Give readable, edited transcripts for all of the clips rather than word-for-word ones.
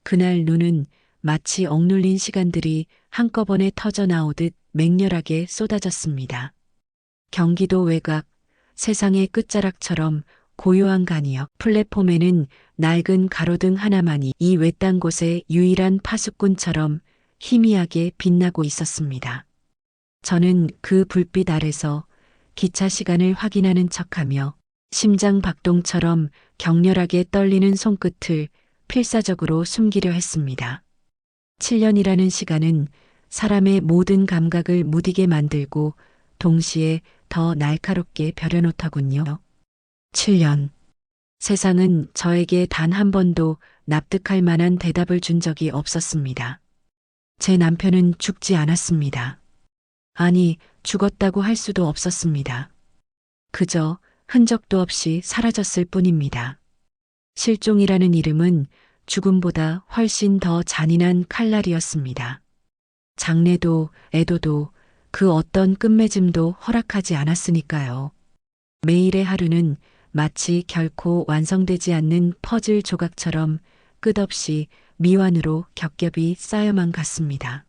그날 눈은 마치 억눌린 시간들이 한꺼번에 터져 나오듯 맹렬하게 쏟아졌습니다. 경기도 외곽, 세상의 끝자락처럼 고요한 간이역 플랫폼에는 낡은 가로등 하나만이 이 외딴 곳의 유일한 파수꾼처럼 희미하게 빛나고 있었습니다. 저는 그 불빛 아래서 기차 시간을 확인하는 척하며 심장 박동처럼 격렬하게 떨리는 손끝을 필사적으로 숨기려 했습니다. 7년이라는 시간은 사람의 모든 감각을 무디게 만들고 동시에 더 날카롭게 벼려놓더군요. 7년. 세상은 저에게 단 한 번도 납득할 만한 대답을 준 적이 없었습니다. 제 남편은 죽지 않았습니다. 아니, 죽었다고 할 수도 없었습니다. 그저 흔적도 없이 사라졌을 뿐입니다. 실종이라는 이름은 죽음보다 훨씬 더 잔인한 칼날이었습니다. 장래도 애도도 그 어떤 끝맺음도 허락하지 않았으니까요. 매일의 하루는 마치 결코 완성되지 않는 퍼즐 조각처럼 끝없이 미완으로 겹겹이 쌓여만 갔습니다.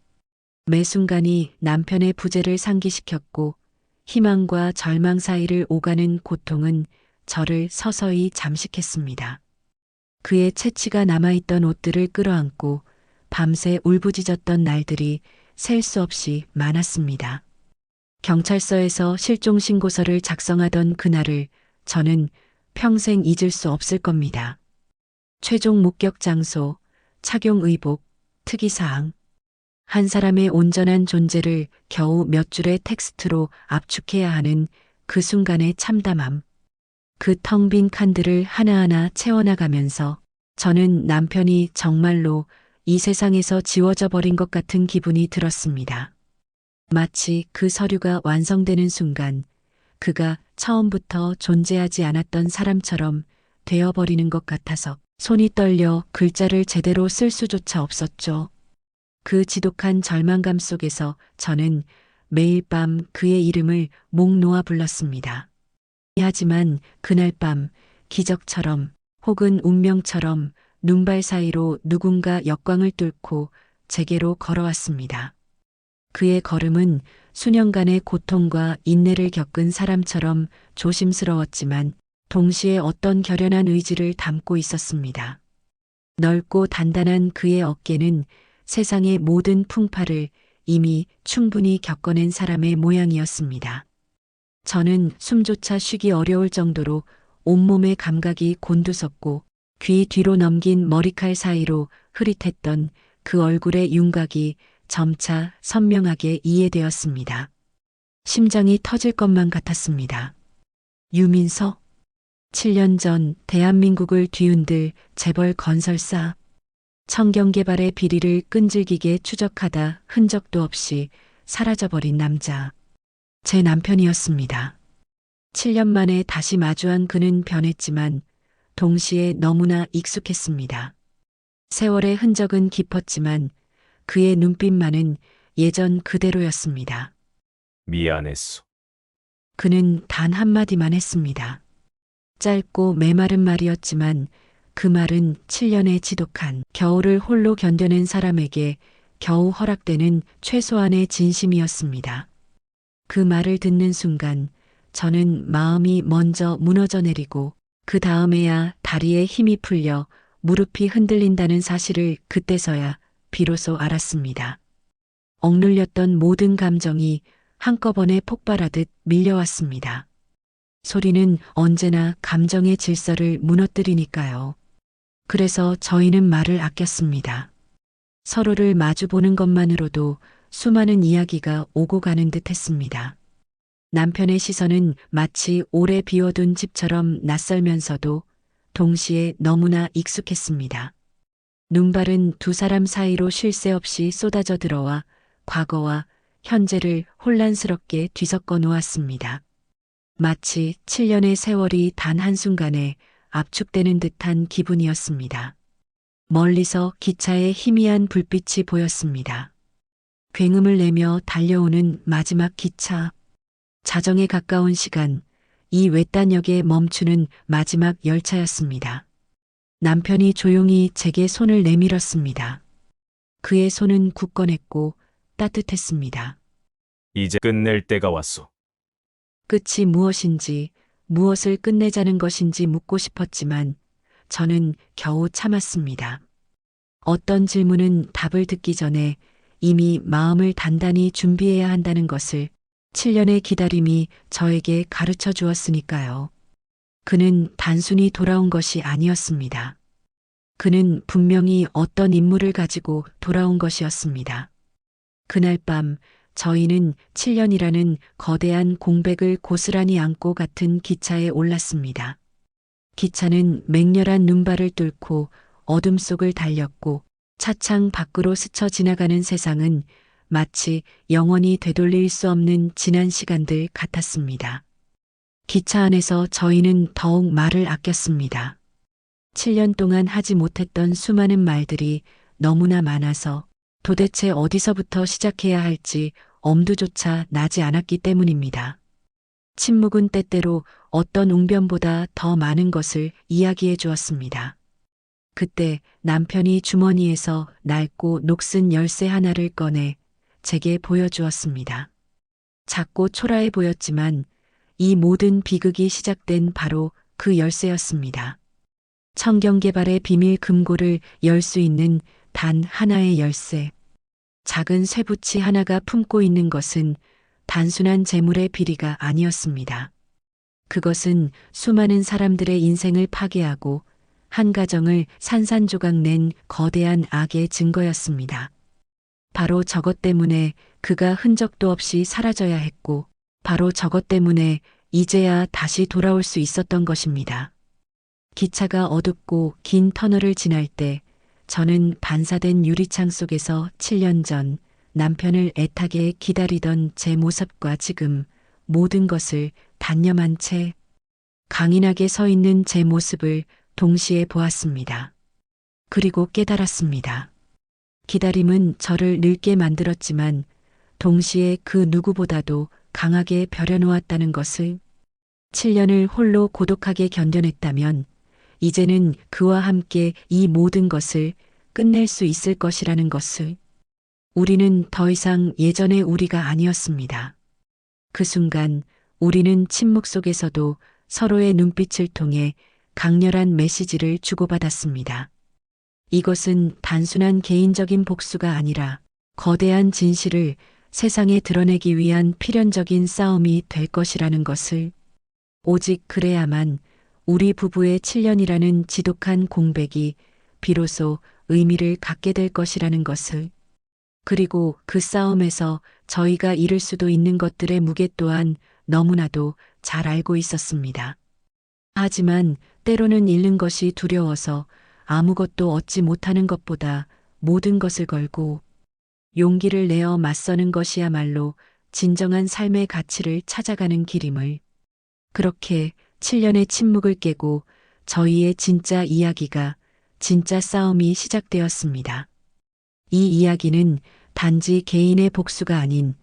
매 순간이 남편의 부재를 상기시켰고 희망과 절망 사이를 오가는 고통은 저를 서서히 잠식했습니다. 그의 채취가 남아있던 옷들을 끌어안고 밤새 울부짖었던 날들이 셀 수 없이 많았습니다. 경찰서에서 실종신고서를 작성하던 그날을 저는 평생 잊을 수 없을 겁니다. 최종 목격 장소, 착용 의복, 특이사항. 한 사람의 온전한 존재를 겨우 몇 줄의 텍스트로 압축해야 하는 그 순간의 참담함. 그 텅 빈 칸들을 하나하나 채워나가면서 저는 남편이 정말로 이 세상에서 지워져 버린 것 같은 기분이 들었습니다. 마치 그 서류가 완성되는 순간 그가 처음부터 존재하지 않았던 사람처럼 되어버리는 것 같아서 손이 떨려 글자를 제대로 쓸 수조차 없었죠. 그 지독한 절망감 속에서 저는 매일 밤 그의 이름을 목 놓아 불렀습니다. 하지만 그날 밤 기적처럼 혹은 운명처럼 눈발 사이로 누군가 역광을 뚫고 제게로 걸어왔습니다. 그의 걸음은 수년간의 고통과 인내를 겪은 사람처럼 조심스러웠지만 동시에 어떤 결연한 의지를 담고 있었습니다. 넓고 단단한 그의 어깨는 세상의 모든 풍파를 이미 충분히 겪어낸 사람의 모양이었습니다. 저는 숨조차 쉬기 어려울 정도로 온몸의 감각이 곤두섰고 귀 뒤로 넘긴 머리칼 사이로 흐릿했던 그 얼굴의 윤곽이 점차 선명하게 이해되었습니다. 심장이 터질 것만 같았습니다. 유민서? 7년 전 대한민국을 뒤흔들 재벌 건설사. 청경개발의 비리를 끈질기게 추적하다 흔적도 없이 사라져버린 남자. 제 남편이었습니다. 7년 만에 다시 마주한 그는 변했지만 동시에 너무나 익숙했습니다. 세월의 흔적은 깊었지만 그의 눈빛만은 예전 그대로였습니다. 미안했소. 그는 단 한마디만 했습니다. 짧고 메마른 말이었지만 그 말은 7년의 지독한 겨울을 홀로 견뎌낸 사람에게 겨우 허락되는 최소한의 진심이었습니다. 그 말을 듣는 순간 저는 마음이 먼저 무너져 내리고 그 다음에야 다리에 힘이 풀려 무릎이 흔들린다는 사실을 그때서야 비로소 알았습니다. 억눌렸던 모든 감정이 한꺼번에 폭발하듯 밀려왔습니다. 소리는 언제나 감정의 질서를 무너뜨리니까요. 그래서 저희는 말을 아꼈습니다. 서로를 마주보는 것만으로도 수많은 이야기가 오고 가는 듯 했습니다. 남편의 시선은 마치 오래 비워둔 집처럼 낯설면서도 동시에 너무나 익숙했습니다. 눈발은 두 사람 사이로 쉴 새 없이 쏟아져 들어와 과거와 현재를 혼란스럽게 뒤섞어 놓았습니다. 마치 7년의 세월이 단 한순간에 압축되는 듯한 기분이었습니다. 멀리서 기차의 희미한 불빛이 보였습니다. 굉음을 내며 달려오는 마지막 기차. 자정에 가까운 시간, 이 외딴역에 멈추는 마지막 열차였습니다. 남편이 조용히 제게 손을 내밀었습니다. 그의 손은 굳건했고 따뜻했습니다. 이제 끝낼 때가 왔소. 끝이 무엇인지, 무엇을 끝내자는 것인지 묻고 싶었지만 저는 겨우 참았습니다. 어떤 질문은 답을 듣기 전에 이미 마음을 단단히 준비해야 한다는 것을 7년의 기다림이 저에게 가르쳐 주었으니까요. 그는 단순히 돌아온 것이 아니었습니다. 그는 분명히 어떤 임무를 가지고 돌아온 것이었습니다. 그날 밤 저희는 7년이라는 거대한 공백을 고스란히 안고 같은 기차에 올랐습니다. 기차는 맹렬한 눈발을 뚫고 어둠 속을 달렸고 차창 밖으로 스쳐 지나가는 세상은 마치 영원히 되돌릴 수 없는 지난 시간들 같았습니다. 기차 안에서 저희는 더욱 말을 아꼈습니다. 7년 동안 하지 못했던 수많은 말들이 너무나 많아서 도대체 어디서부터 시작해야 할지 엄두조차 나지 않았기 때문입니다. 침묵은 때때로 어떤 웅변보다 더 많은 것을 이야기해 주었습니다. 그때 남편이 주머니에서 낡고 녹슨 열쇠 하나를 꺼내 제게 보여주었습니다. 작고 초라해 보였지만 이 모든 비극이 시작된 바로 그 열쇠였습니다. 청경개발의 비밀 금고를 열 수 있는 단 하나의 열쇠. 작은 쇠붙이 하나가 품고 있는 것은 단순한 재물의 비리가 아니었습니다. 그것은 수많은 사람들의 인생을 파괴하고 한 가정을 산산조각 낸 거대한 악의 증거였습니다. 바로 저것 때문에 그가 흔적도 없이 사라져야 했고, 바로 저것 때문에 이제야 다시 돌아올 수 있었던 것입니다. 기차가 어둡고 긴 터널을 지날 때 저는 반사된 유리창 속에서 7년 전 남편을 애타게 기다리던 제 모습과 지금 모든 것을 단념한 채 강인하게 서 있는 제 모습을 동시에 보았습니다. 그리고 깨달았습니다. 기다림은 저를 늙게 만들었지만 동시에 그 누구보다도 강하게 벼려놓았다는 것을 7년을 홀로 고독하게 견뎌냈다면 이제는 그와 함께 이 모든 것을 끝낼 수 있을 것이라는 것을 우리는 더 이상 예전의 우리가 아니었습니다. 그 순간 우리는 침묵 속에서도 서로의 눈빛을 통해 강렬한 메시지를 주고받았습니다. 이것은 단순한 개인적인 복수가 아니라 거대한 진실을 세상에 드러내기 위한 필연적인 싸움이 될 것이라는 것을 오직 그래야만 우리 부부의 7년이라는 지독한 공백이 비로소 의미를 갖게 될 것이라는 것을 그리고 그 싸움에서 저희가 잃을 수도 있는 것들의 무게 또한 너무나도 잘 알고 있었습니다. 하지만 때로는 잃는 것이 두려워서 아무것도 얻지 못하는 것보다 모든 것을 걸고 용기를 내어 맞서는 것이야말로 진정한 삶의 가치를 찾아가는 길임을 그렇게 7년의 침묵을 깨고 저희의 진짜 이야기가 진짜 싸움이 시작되었습니다. 이 이야기는 단지 개인의 복수가 아닌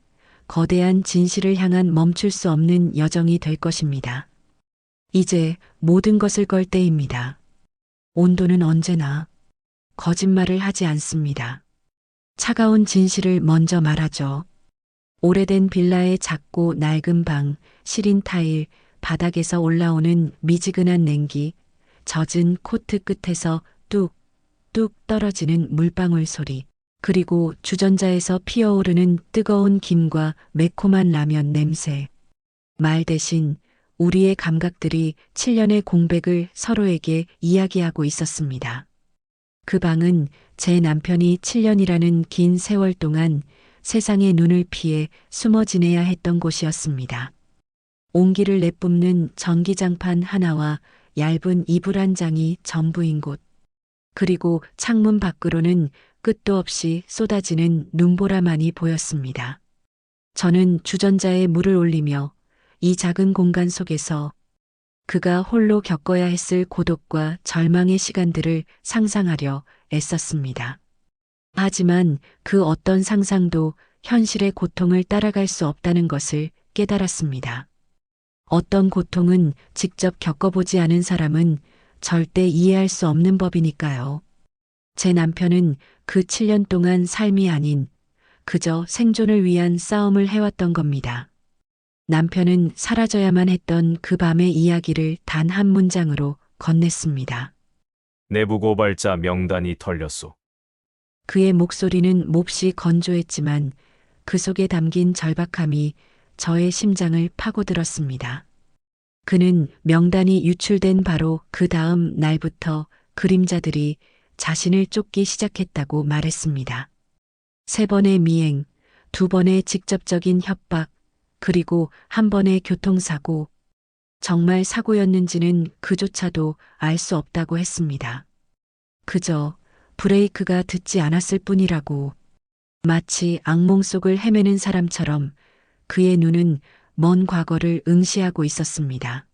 거대한 진실을 향한 멈출 수 없는 여정이 될 것입니다. 이제 모든 것을 걸 때입니다. 온도는 언제나 거짓말을 하지 않습니다. 차가운 진실을 먼저 말하죠. 오래된 빌라의 작고 낡은 방, 시린 타일, 바닥에서 올라오는 미지근한 냉기, 젖은 코트 끝에서 뚝뚝 떨어지는 물방울 소리, 그리고 주전자에서 피어오르는 뜨거운 김과 매콤한 라면 냄새. 말 대신 우리의 감각들이 7년의 공백을 서로에게 이야기하고 있었습니다. 그 방은 제 남편이 7년이라는 긴 세월 동안 세상의 눈을 피해 숨어 지내야 했던 곳이었습니다. 온기를 내뿜는 전기장판 하나와 얇은 이불 한 장이 전부인 곳. 그리고 창문 밖으로는 끝도 없이 쏟아지는 눈보라만이 보였습니다. 저는 주전자에 물을 올리며 이 작은 공간 속에서 그가 홀로 겪어야 했을 고독과 절망의 시간들을 상상하려 애썼습니다. 하지만 그 어떤 상상도 현실의 고통을 따라갈 수 없다는 것을 깨달았습니다. 어떤 고통은 직접 겪어보지 않은 사람은 절대 이해할 수 없는 법이니까요. 제 남편은 그 7년 동안 삶이 아닌 그저 생존을 위한 싸움을 해왔던 겁니다. 남편은 사라져야만 했던 그 밤의 이야기를 단 한 문장으로 건넸습니다. 내부 고발자 명단이 털렸소. 그의 목소리는 몹시 건조했지만 그 속에 담긴 절박함이 저의 심장을 파고들었습니다. 그는 명단이 유출된 바로 그 다음 날부터 그림자들이 자신을 쫓기 시작했다고 말했습니다. 3번의 미행, 2번의 직접적인 협박, 그리고 1번의 교통사고. 정말 사고였는지는 그조차도 알 수 없다고 했습니다. 그저 브레이크가 듣지 않았을 뿐이라고. 마치 악몽 속을 헤매는 사람처럼 그의 눈은 먼 과거를 응시하고 있었습니다.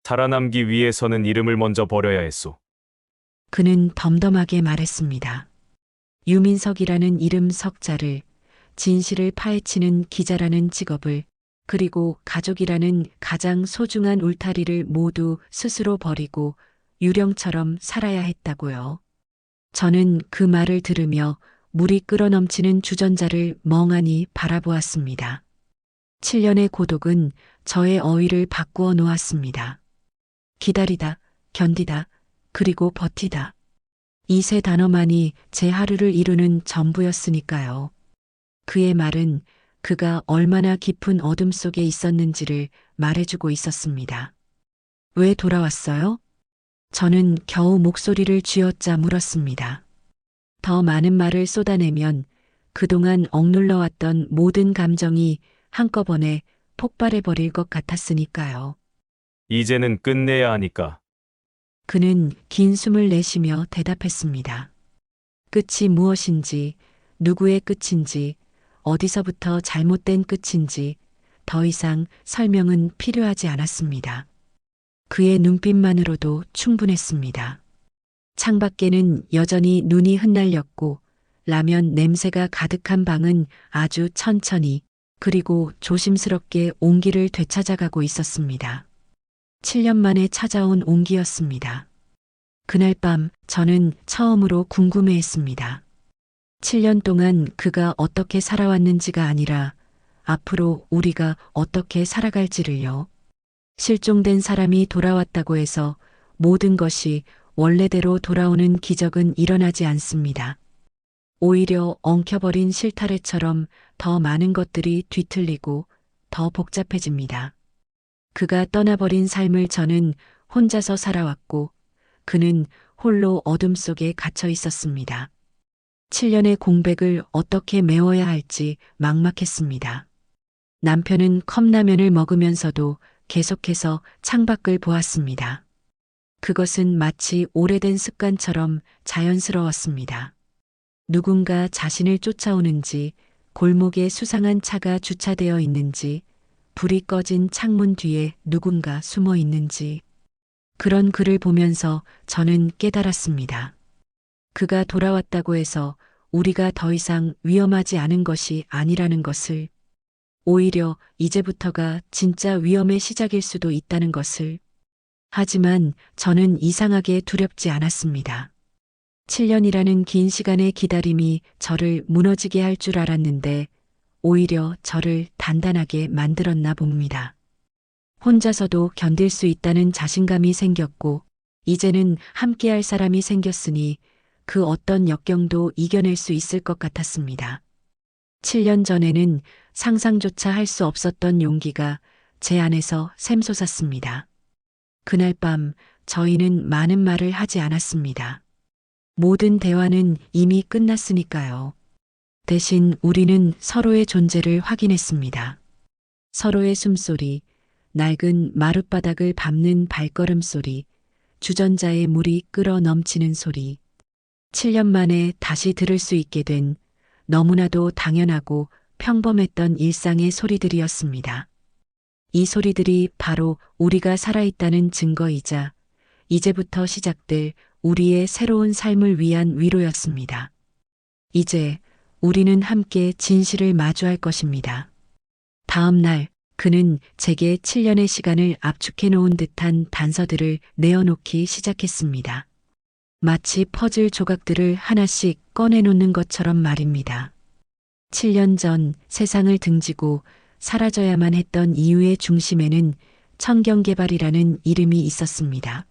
살아남기 위해서는 이름을 먼저 버려야 했소. 그는 덤덤하게 말했습니다. 유민석이라는 이름 석자를, 진실을 파헤치는 기자라는 직업을, 그리고 가족이라는 가장 소중한 울타리를 모두 스스로 버리고 유령처럼 살아야 했다고요. 저는 그 말을 들으며 물이 끓어넘치는 주전자를 멍하니 바라보았습니다. 7년의 고독은 저의 어휘를 바꾸어 놓았습니다. 기다리다, 견디다, 그리고 버티다. 이 3단어만이 제 하루를 이루는 전부였으니까요. 그의 말은 그가 얼마나 깊은 어둠 속에 있었는지를 말해주고 있었습니다. 왜 돌아왔어요? 저는 겨우 목소리를 쥐어짜 물었습니다. 더 많은 말을 쏟아내면 그동안 억눌러왔던 모든 감정이 한꺼번에 폭발해버릴 것 같았으니까요. 이제는 끝내야 하니까. 그는 긴 숨을 내쉬며 대답했습니다. 끝이 무엇인지, 누구의 끝인지, 어디서부터 잘못된 끝인지 더 이상 설명은 필요하지 않았습니다. 그의 눈빛만으로도 충분했습니다. 창밖에는 여전히 눈이 흩날렸고 라면 냄새가 가득한 방은 아주 천천히 그리고 조심스럽게 온기를 되찾아가고 있었습니다. 7년 만에 찾아온 온기였습니다. 그날 밤 저는 처음으로 궁금해했습니다. 7년 동안 그가 어떻게 살아왔는지가 아니라 앞으로 우리가 어떻게 살아갈지를요. 실종된 사람이 돌아왔다고 해서 모든 것이 원래대로 돌아오는 기적은 일어나지 않습니다. 오히려 엉켜버린 실타래처럼 더 많은 것들이 뒤틀리고 더 복잡해집니다. 그가 떠나버린 삶을 저는 혼자서 살아왔고 그는 홀로 어둠 속에 갇혀 있었습니다. 7년의 공백을 어떻게 메워야 할지 막막했습니다. 남편은 컵라면을 먹으면서도 계속해서 창밖을 보았습니다. 그것은 마치 오래된 습관처럼 자연스러웠습니다. 누군가 자신을 쫓아오는지, 골목에 수상한 차가 주차되어 있는지, 불이 꺼진 창문 뒤에 누군가 숨어 있는지. 그런 그를 보면서 저는 깨달았습니다. 그가 돌아왔다고 해서 우리가 더 이상 위험하지 않은 것이 아니라는 것을, 오히려 이제부터가 진짜 위험의 시작일 수도 있다는 것을. 하지만 저는 이상하게 두렵지 않았습니다. 7년이라는 긴 시간의 기다림이 저를 무너지게 할 줄 알았는데 오히려 저를 단단하게 만들었나 봅니다. 혼자서도 견딜 수 있다는 자신감이 생겼고 이제는 함께할 사람이 생겼으니 그 어떤 역경도 이겨낼 수 있을 것 같았습니다. 7년 전에는 상상조차 할 수 없었던 용기가 제 안에서 샘솟았습니다. 그날 밤 저희는 많은 말을 하지 않았습니다. 모든 대화는 이미 끝났으니까요. 대신 우리는 서로의 존재를 확인했습니다. 서로의 숨소리, 낡은 마룻바닥을 밟는 발걸음 소리, 주전자에 물이 끓어 넘치는 소리. 7년 만에 다시 들을 수 있게 된 너무나도 당연하고 평범했던 일상의 소리들이었습니다. 이 소리들이 바로 우리가 살아있다는 증거이자 이제부터 시작될 우리의 새로운 삶을 위한 위로였습니다. 이제 우리는 함께 진실을 마주할 것입니다. 다음 날 그는 제게 7년의 시간을 압축해 놓은 듯한 단서들을 내어놓기 시작했습니다. 마치 퍼즐 조각들을 하나씩 꺼내놓는 것처럼 말입니다. 7년 전 세상을 등지고 사라져야만 했던 이유의 중심에는 청경개발이라는 이름이 있었습니다.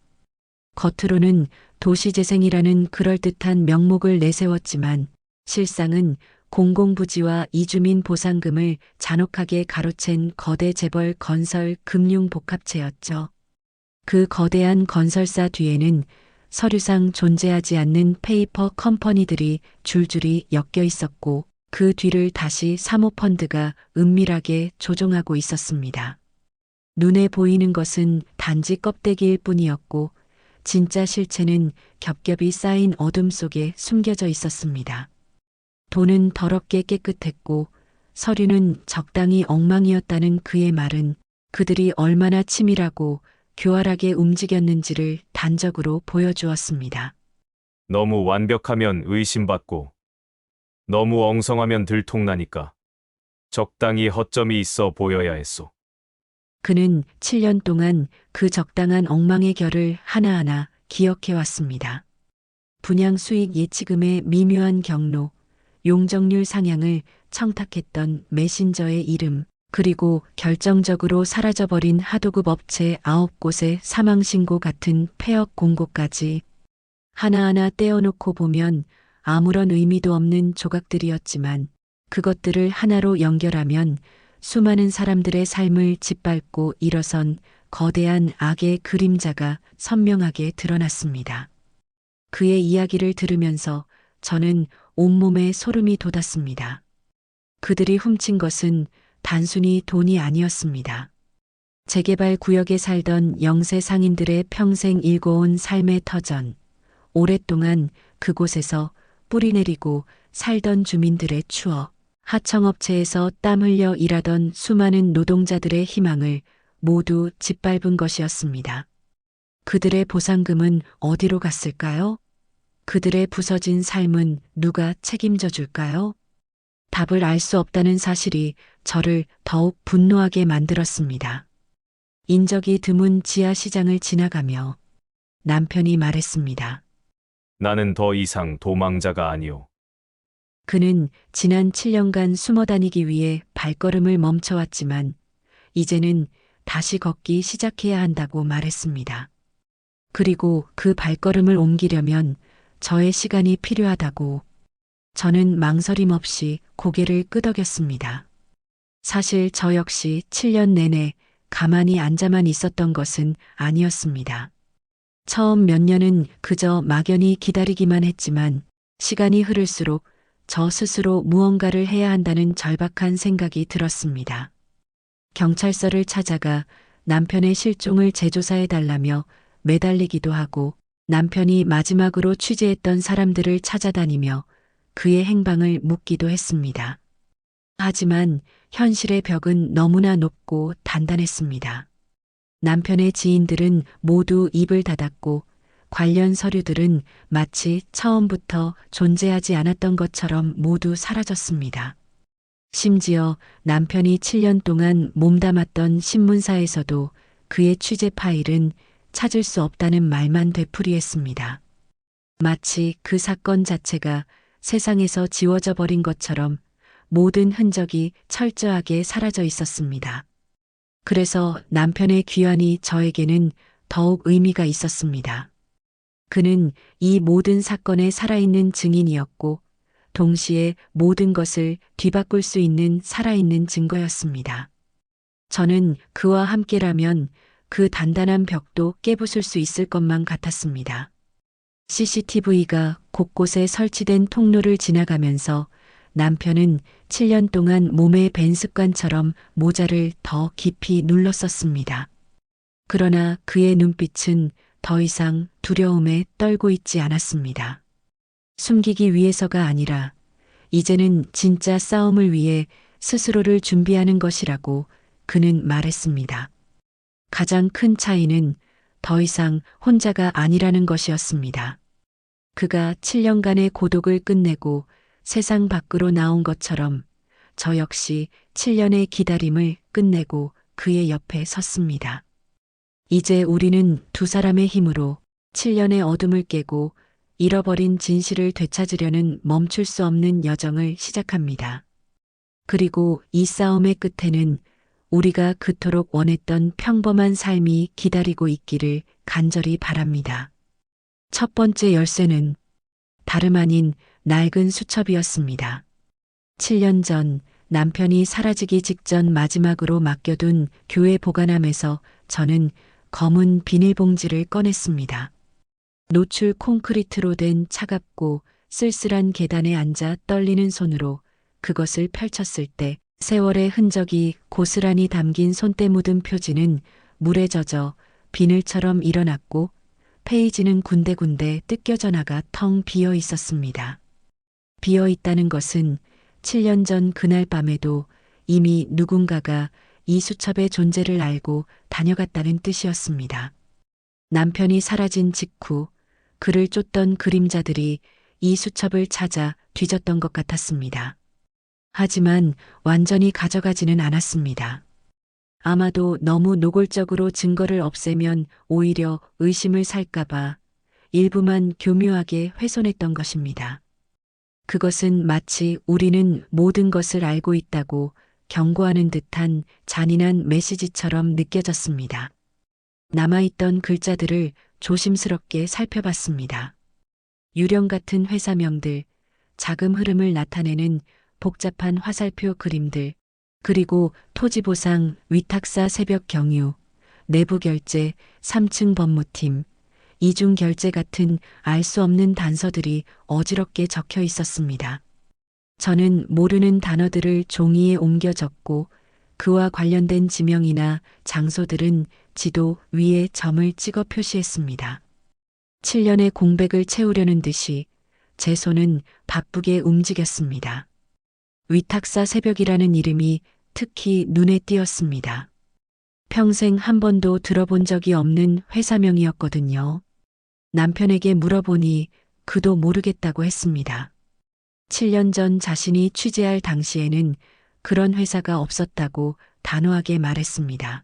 겉으로는 도시재생이라는 그럴듯한 명목을 내세웠지만 실상은 공공부지와 이주민 보상금을 잔혹하게 가로챈 거대 재벌 건설 금융 복합체였죠. 그 거대한 건설사 뒤에는 서류상 존재하지 않는 페이퍼 컴퍼니들이 줄줄이 엮여 있었고 그 뒤를 다시 사모펀드가 은밀하게 조종하고 있었습니다. 눈에 보이는 것은 단지 껍데기일 뿐이었고 진짜 실체는 겹겹이 쌓인 어둠 속에 숨겨져 있었습니다. 돈은 더럽게 깨끗했고 서류는 적당히 엉망이었다는 그의 말은 그들이 얼마나 치밀하고 교활하게 움직였는지를 단적으로 보여주었습니다. 너무 완벽하면 의심받고 너무 엉성하면 들통나니까 적당히 허점이 있어 보여야 했소. 그는 7년 동안 그 적당한 엉망의 결을 하나하나 기억해왔습니다. 분양 수익 예치금의 미묘한 경로, 용적률 상향을 청탁했던 메신저의 이름, 그리고 결정적으로 사라져버린 하도급 업체 9곳의 사망신고 같은 폐업 공고까지 하나하나 떼어놓고 보면 아무런 의미도 없는 조각들이었지만 그것들을 하나로 연결하면 수많은 사람들의 삶을 짓밟고 일어선 거대한 악의 그림자가 선명하게 드러났습니다. 그의 이야기를 들으면서 저는 온몸에 소름이 돋았습니다. 그들이 훔친 것은 단순히 돈이 아니었습니다. 재개발 구역에 살던 영세 상인들의 평생 일궈온 삶의 터전, 오랫동안 그곳에서 뿌리내리고 살던 주민들의 추억, 하청업체에서 땀 흘려 일하던 수많은 노동자들의 희망을 모두 짓밟은 것이었습니다. 그들의 보상금은 어디로 갔을까요? 그들의 부서진 삶은 누가 책임져 줄까요? 답을 알 수 없다는 사실이 저를 더욱 분노하게 만들었습니다. 인적이 드문 지하시장을 지나가며 남편이 말했습니다. 나는 더 이상 도망자가 아니오. 그는 지난 7년간 숨어 다니기 위해 발걸음을 멈춰왔지만 이제는 다시 걷기 시작해야 한다고 말했습니다. 그리고 그 발걸음을 옮기려면 저의 시간이 필요하다고. 저는 망설임 없이 고개를 끄덕였습니다. 사실 저 역시 7년 내내 가만히 앉아만 있었던 것은 아니었습니다. 처음 몇 년은 그저 막연히 기다리기만 했지만 시간이 흐를수록 저 스스로 무언가를 해야 한다는 절박한 생각이 들었습니다. 경찰서를 찾아가 남편의 실종을 재조사해달라며 매달리기도 하고 남편이 마지막으로 취재했던 사람들을 찾아다니며 그의 행방을 묻기도 했습니다. 하지만 현실의 벽은 너무나 높고 단단했습니다. 남편의 지인들은 모두 입을 닫았고 관련 서류들은 마치 처음부터 존재하지 않았던 것처럼 모두 사라졌습니다. 심지어 남편이 7년 동안 몸담았던 신문사에서도 그의 취재 파일은 찾을 수 없다는 말만 되풀이했습니다. 마치 그 사건 자체가 세상에서 지워져 버린 것처럼 모든 흔적이 철저하게 사라져 있었습니다. 그래서 남편의 귀환이 저에게는 더욱 의미가 있었습니다. 그는 이 모든 사건의 살아있는 증인이었고 동시에 모든 것을 뒤바꿀 수 있는 살아있는 증거였습니다. 저는 그와 함께라면 그 단단한 벽도 깨부술 수 있을 것만 같았습니다. CCTV가 곳곳에 설치된 통로를 지나가면서 남편은 7년 동안 몸에 밴 습관처럼 모자를 더 깊이 눌렀었습니다. 그러나 그의 눈빛은 더 이상 두려움에 떨고 있지 않았습니다. 숨기기 위해서가 아니라 이제는 진짜 싸움을 위해 스스로를 준비하는 것이라고 그는 말했습니다. 가장 큰 차이는 더 이상 혼자가 아니라는 것이었습니다. 그가 7년간의 고독을 끝내고 세상 밖으로 나온 것처럼 저 역시 7년의 기다림을 끝내고 그의 옆에 섰습니다. 이제 우리는 두 사람의 힘으로 7년의 어둠을 깨고 잃어버린 진실을 되찾으려는 멈출 수 없는 여정을 시작합니다. 그리고 이 싸움의 끝에는 우리가 그토록 원했던 평범한 삶이 기다리고 있기를 간절히 바랍니다. 첫 번째 열쇠는 다름 아닌 낡은 수첩이었습니다. 7년 전 남편이 사라지기 직전 마지막으로 맡겨둔 교회 보관함에서 저는 검은 비닐봉지를 꺼냈습니다. 노출 콘크리트로 된 차갑고 쓸쓸한 계단에 앉아 떨리는 손으로 그것을 펼쳤을 때 세월의 흔적이 고스란히 담긴 손때 묻은 표지는 물에 젖어 비늘처럼 일어났고 페이지는 군데군데 뜯겨져 나가 텅 비어 있었습니다. 비어 있다는 것은 7년 전 그날 밤에도 이미 누군가가 이 수첩의 존재를 알고 다녀갔다는 뜻이었습니다. 남편이 사라진 직후 그를 쫓던 그림자들이 이 수첩을 찾아 뒤졌던 것 같았습니다. 하지만 완전히 가져가지는 않았습니다. 아마도 너무 노골적으로 증거를 없애면 오히려 의심을 살까봐 일부만 교묘하게 훼손했던 것입니다. 그것은 마치 우리는 모든 것을 알고 있다고 경고하는 듯한 잔인한 메시지처럼 느껴졌습니다. 남아있던 글자들을 조심스럽게 살펴봤습니다. 유령 같은 회사명들, 자금 흐름을 나타내는 복잡한 화살표 그림들, 그리고 토지보상, 위탁사 새벽 경유, 내부 결제, 3층 법무팀, 이중 결제 같은 알 수 없는 단서들이 어지럽게 적혀 있었습니다. 저는 모르는 단어들을 종이에 옮겨 적고 그와 관련된 지명이나 장소들은 지도 위에 점을 찍어 표시했습니다. 7년의 공백을 채우려는 듯이 제 손은 바쁘게 움직였습니다. 위탁사 새벽이라는 이름이 특히 눈에 띄었습니다. 평생 한 번도 들어본 적이 없는 회사명이었거든요. 남편에게 물어보니 그도 모르겠다고 했습니다. 7년 전 자신이 취재할 당시에는 그런 회사가 없었다고 단호하게 말했습니다.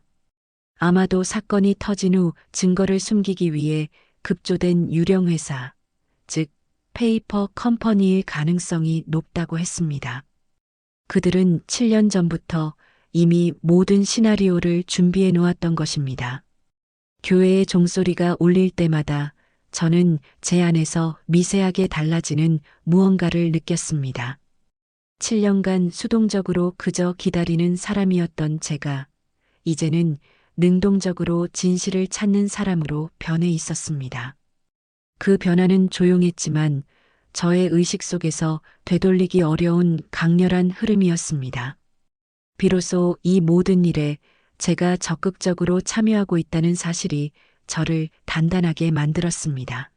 아마도 사건이 터진 후 증거를 숨기기 위해 급조된 유령 회사, 즉 페이퍼 컴퍼니일 가능성이 높다고 했습니다. 그들은 7년 전부터 이미 모든 시나리오를 준비해 놓았던 것입니다. 교회의 종소리가 울릴 때마다 저는 제 안에서 미세하게 달라지는 무언가를 느꼈습니다. 7년간 수동적으로 그저 기다리는 사람이었던 제가 이제는 능동적으로 진실을 찾는 사람으로 변해 있었습니다. 그 변화는 조용했지만 저의 의식 속에서 되돌리기 어려운 강렬한 흐름이었습니다. 비로소 이 모든 일에 제가 적극적으로 참여하고 있다는 사실이 저를 단단하게 만들었습니다.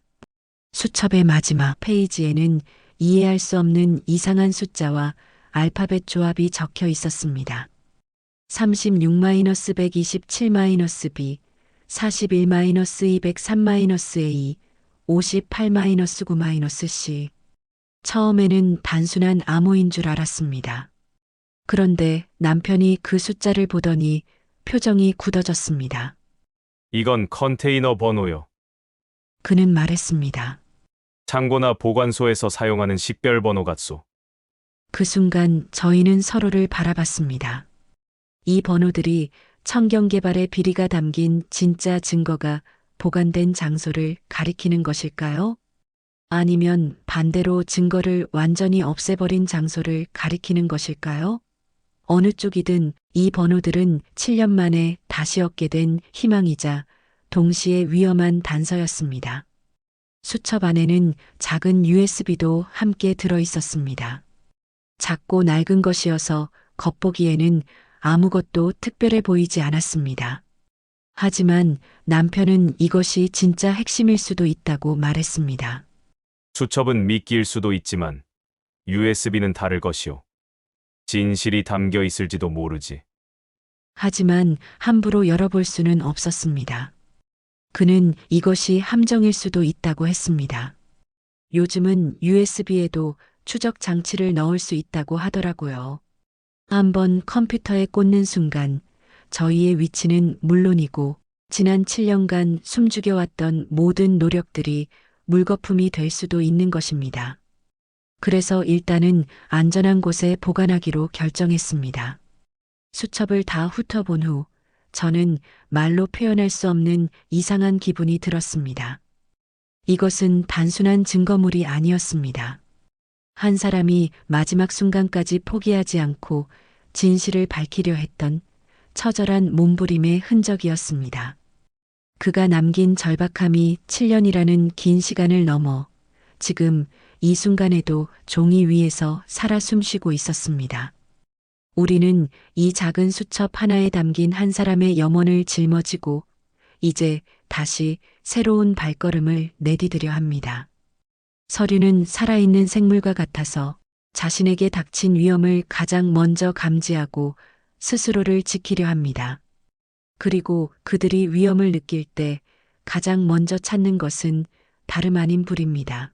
수첩의 마지막 페이지에는 이해할 수 없는 이상한 숫자와 알파벳 조합이 적혀 있었습니다. 36-127-B, 41-203-A, 58-9-C. 처음에는 단순한 암호인 줄 알았습니다. 그런데 남편이 그 숫자를 보더니 표정이 굳어졌습니다. 이건 컨테이너 번호요. 그는 말했습니다. 창고나 보관소에서 사용하는 식별 번호 같소. 그 순간 저희는 서로를 바라봤습니다. 이 번호들이 청경개발의 비리가 담긴 진짜 증거가 보관된 장소를 가리키는 것일까요? 아니면 반대로 증거를 완전히 없애버린 장소를 가리키는 것일까요? 어느 쪽이든 이 번호들은 7년 만에 다시 얻게 된 희망이자 동시에 위험한 단서였습니다. 수첩 안에는 작은 USB도 함께 들어 있었습니다. 작고 낡은 것이어서 겉보기에는 아무것도 특별해 보이지 않았습니다. 하지만 남편은 이것이 진짜 핵심일 수도 있다고 말했습니다. 수첩은 미끼일 수도 있지만 USB는 다를 것이오. 진실이 담겨 있을지도 모르지. 하지만 함부로 열어볼 수는 없었습니다. 그는 이것이 함정일 수도 있다고 했습니다. 요즘은 USB에도 추적 장치를 넣을 수 있다고 하더라고요. 한번 컴퓨터에 꽂는 순간 저희의 위치는 물론이고 지난 7년간 숨죽여왔던 모든 노력들이 물거품이 될 수도 있는 것입니다. 그래서 일단은 안전한 곳에 보관하기로 결정했습니다. 수첩을 다 훑어본 후 저는 말로 표현할 수 없는 이상한 기분이 들었습니다. 이것은 단순한 증거물이 아니었습니다. 한 사람이 마지막 순간까지 포기하지 않고 진실을 밝히려 했던 처절한 몸부림의 흔적이었습니다. 그가 남긴 절박함이 7년이라는 긴 시간을 넘어 지금 이 순간에도 종이 위에서 살아 숨쉬고 있었습니다. 우리는 이 작은 수첩 하나에 담긴 한 사람의 염원을 짊어지고 이제 다시 새로운 발걸음을 내디디려 합니다. 서류는 살아있는 생물과 같아서 자신에게 닥친 위험을 가장 먼저 감지하고 스스로를 지키려 합니다. 그리고 그들이 위험을 느낄 때 가장 먼저 찾는 것은 다름 아닌 불입니다.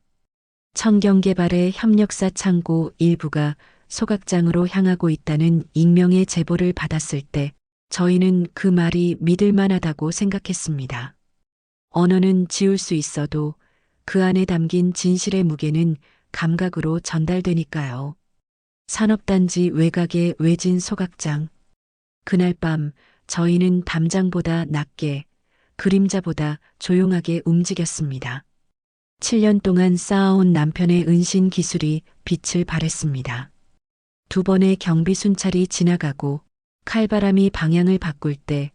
청경개발의 협력사 창고 일부가 소각장으로 향하고 있다는 익명의 제보를 받았을 때 저희는 그 말이 믿을 만하다고 생각했습니다. 언어는 지울 수 있어도 그 안에 담긴 진실의 무게는 감각으로 전달되니까요. 산업단지 외곽의 외진 소각장. 그날 밤 저희는 담장보다 낮게, 그림자보다 조용하게 움직였습니다. 7년 동안 쌓아온 남편의 은신 기술이 빛을 발했습니다. 2번의 경비 순찰이 지나가고 칼바람이 방향을 바꿀 때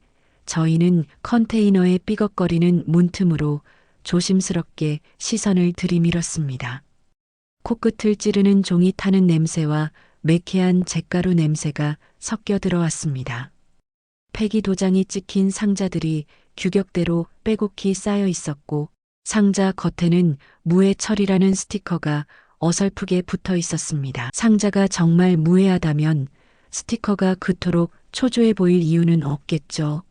저희는 컨테이너의 삐걱거리는 문틈으로 조심스럽게 시선을 들이밀었습니다. 코끝을 찌르는 종이 타는 냄새와 매캐한 잿가루 냄새가 섞여 들어왔습니다. 폐기 도장이 찍힌 상자들이 규격대로 빼곡히 쌓여 있었고 상자 겉에는 무해 처리라는 스티커가 어설프게 붙어 있었습니다. 상자가 정말 무해하다면 스티커가 그토록 초조해 보일 이유는 없겠죠.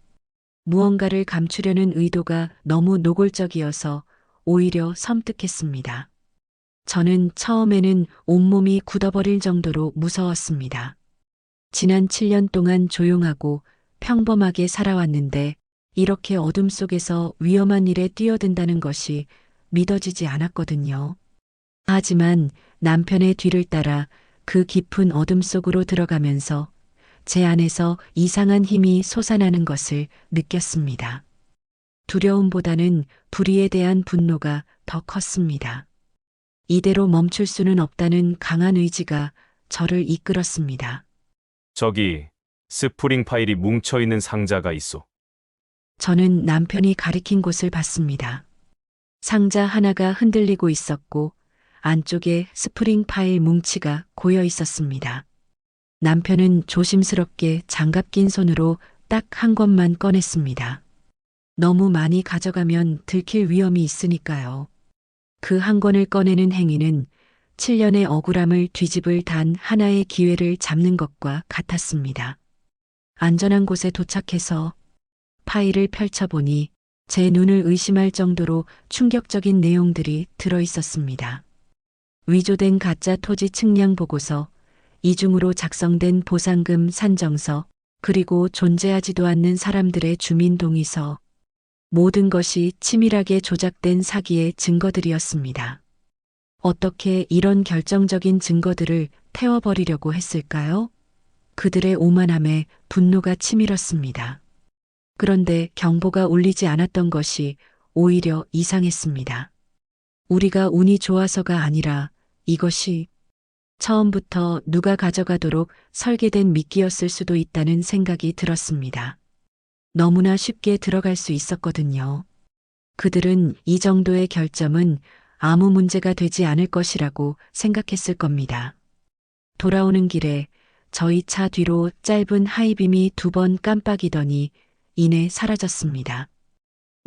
무언가를 감추려는 의도가 너무 노골적이어서 오히려 섬뜩했습니다. 저는 처음에는 온몸이 굳어버릴 정도로 무서웠습니다. 지난 7년 동안 조용하고 평범하게 살아왔는데 이렇게 어둠 속에서 위험한 일에 뛰어든다는 것이 믿어지지 않았거든요. 하지만 남편의 뒤를 따라 그 깊은 어둠 속으로 들어가면서 제 안에서 이상한 힘이 솟아나는 것을 느꼈습니다. 두려움보다는 불의에 대한 분노가 더 컸습니다. 이대로 멈출 수는 없다는 강한 의지가 저를 이끌었습니다. 저기 스프링 파일이 뭉쳐있는 상자가 있어. 저는 남편이 가리킨 곳을 봤습니다. 상자 하나가 흔들리고 있었고 안쪽에 스프링 파일 뭉치가 고여 있었습니다. 남편은 조심스럽게 장갑 낀 손으로 딱 한 권만 꺼냈습니다. 너무 많이 가져가면 들킬 위험이 있으니까요. 그 한 권을 꺼내는 행위는 7년의 억울함을 뒤집을 단 하나의 기회를 잡는 것과 같았습니다. 안전한 곳에 도착해서 파일을 펼쳐보니 제 눈을 의심할 정도로 충격적인 내용들이 들어 있었습니다. 위조된 가짜 토지 측량 보고서, 이중으로 작성된 보상금 산정서, 그리고 존재하지도 않는 사람들의 주민 동의서. 모든 것이 치밀하게 조작된 사기의 증거들이었습니다. 어떻게 이런 결정적인 증거들을 태워버리려고 했을까요? 그들의 오만함에 분노가 치밀었습니다. 그런데 경보가 울리지 않았던 것이 오히려 이상했습니다. 우리가 운이 좋아서가 아니라 이것이 처음부터 누가 가져가도록 설계된 미끼였을 수도 있다는 생각이 들었습니다. 너무나 쉽게 들어갈 수 있었거든요. 그들은 이 정도의 결점은 아무 문제가 되지 않을 것이라고 생각했을 겁니다. 돌아오는 길에 저희 차 뒤로 짧은 하이빔이 2번 깜빡이더니 이내 사라졌습니다.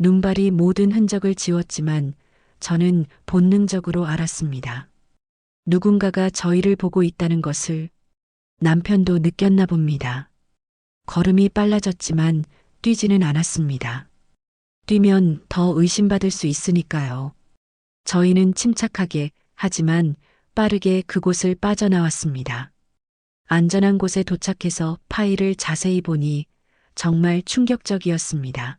눈발이 모든 흔적을 지웠지만 저는 본능적으로 알았습니다. 누군가가 저희를 보고 있다는 것을. 남편도 느꼈나 봅니다. 걸음이 빨라졌지만 뛰지는 않았습니다. 뛰면 더 의심받을 수 있으니까요. 저희는 침착하게 하지만 빠르게 그곳을 빠져나왔습니다. 안전한 곳에 도착해서 파일을 자세히 보니 정말 충격적이었습니다.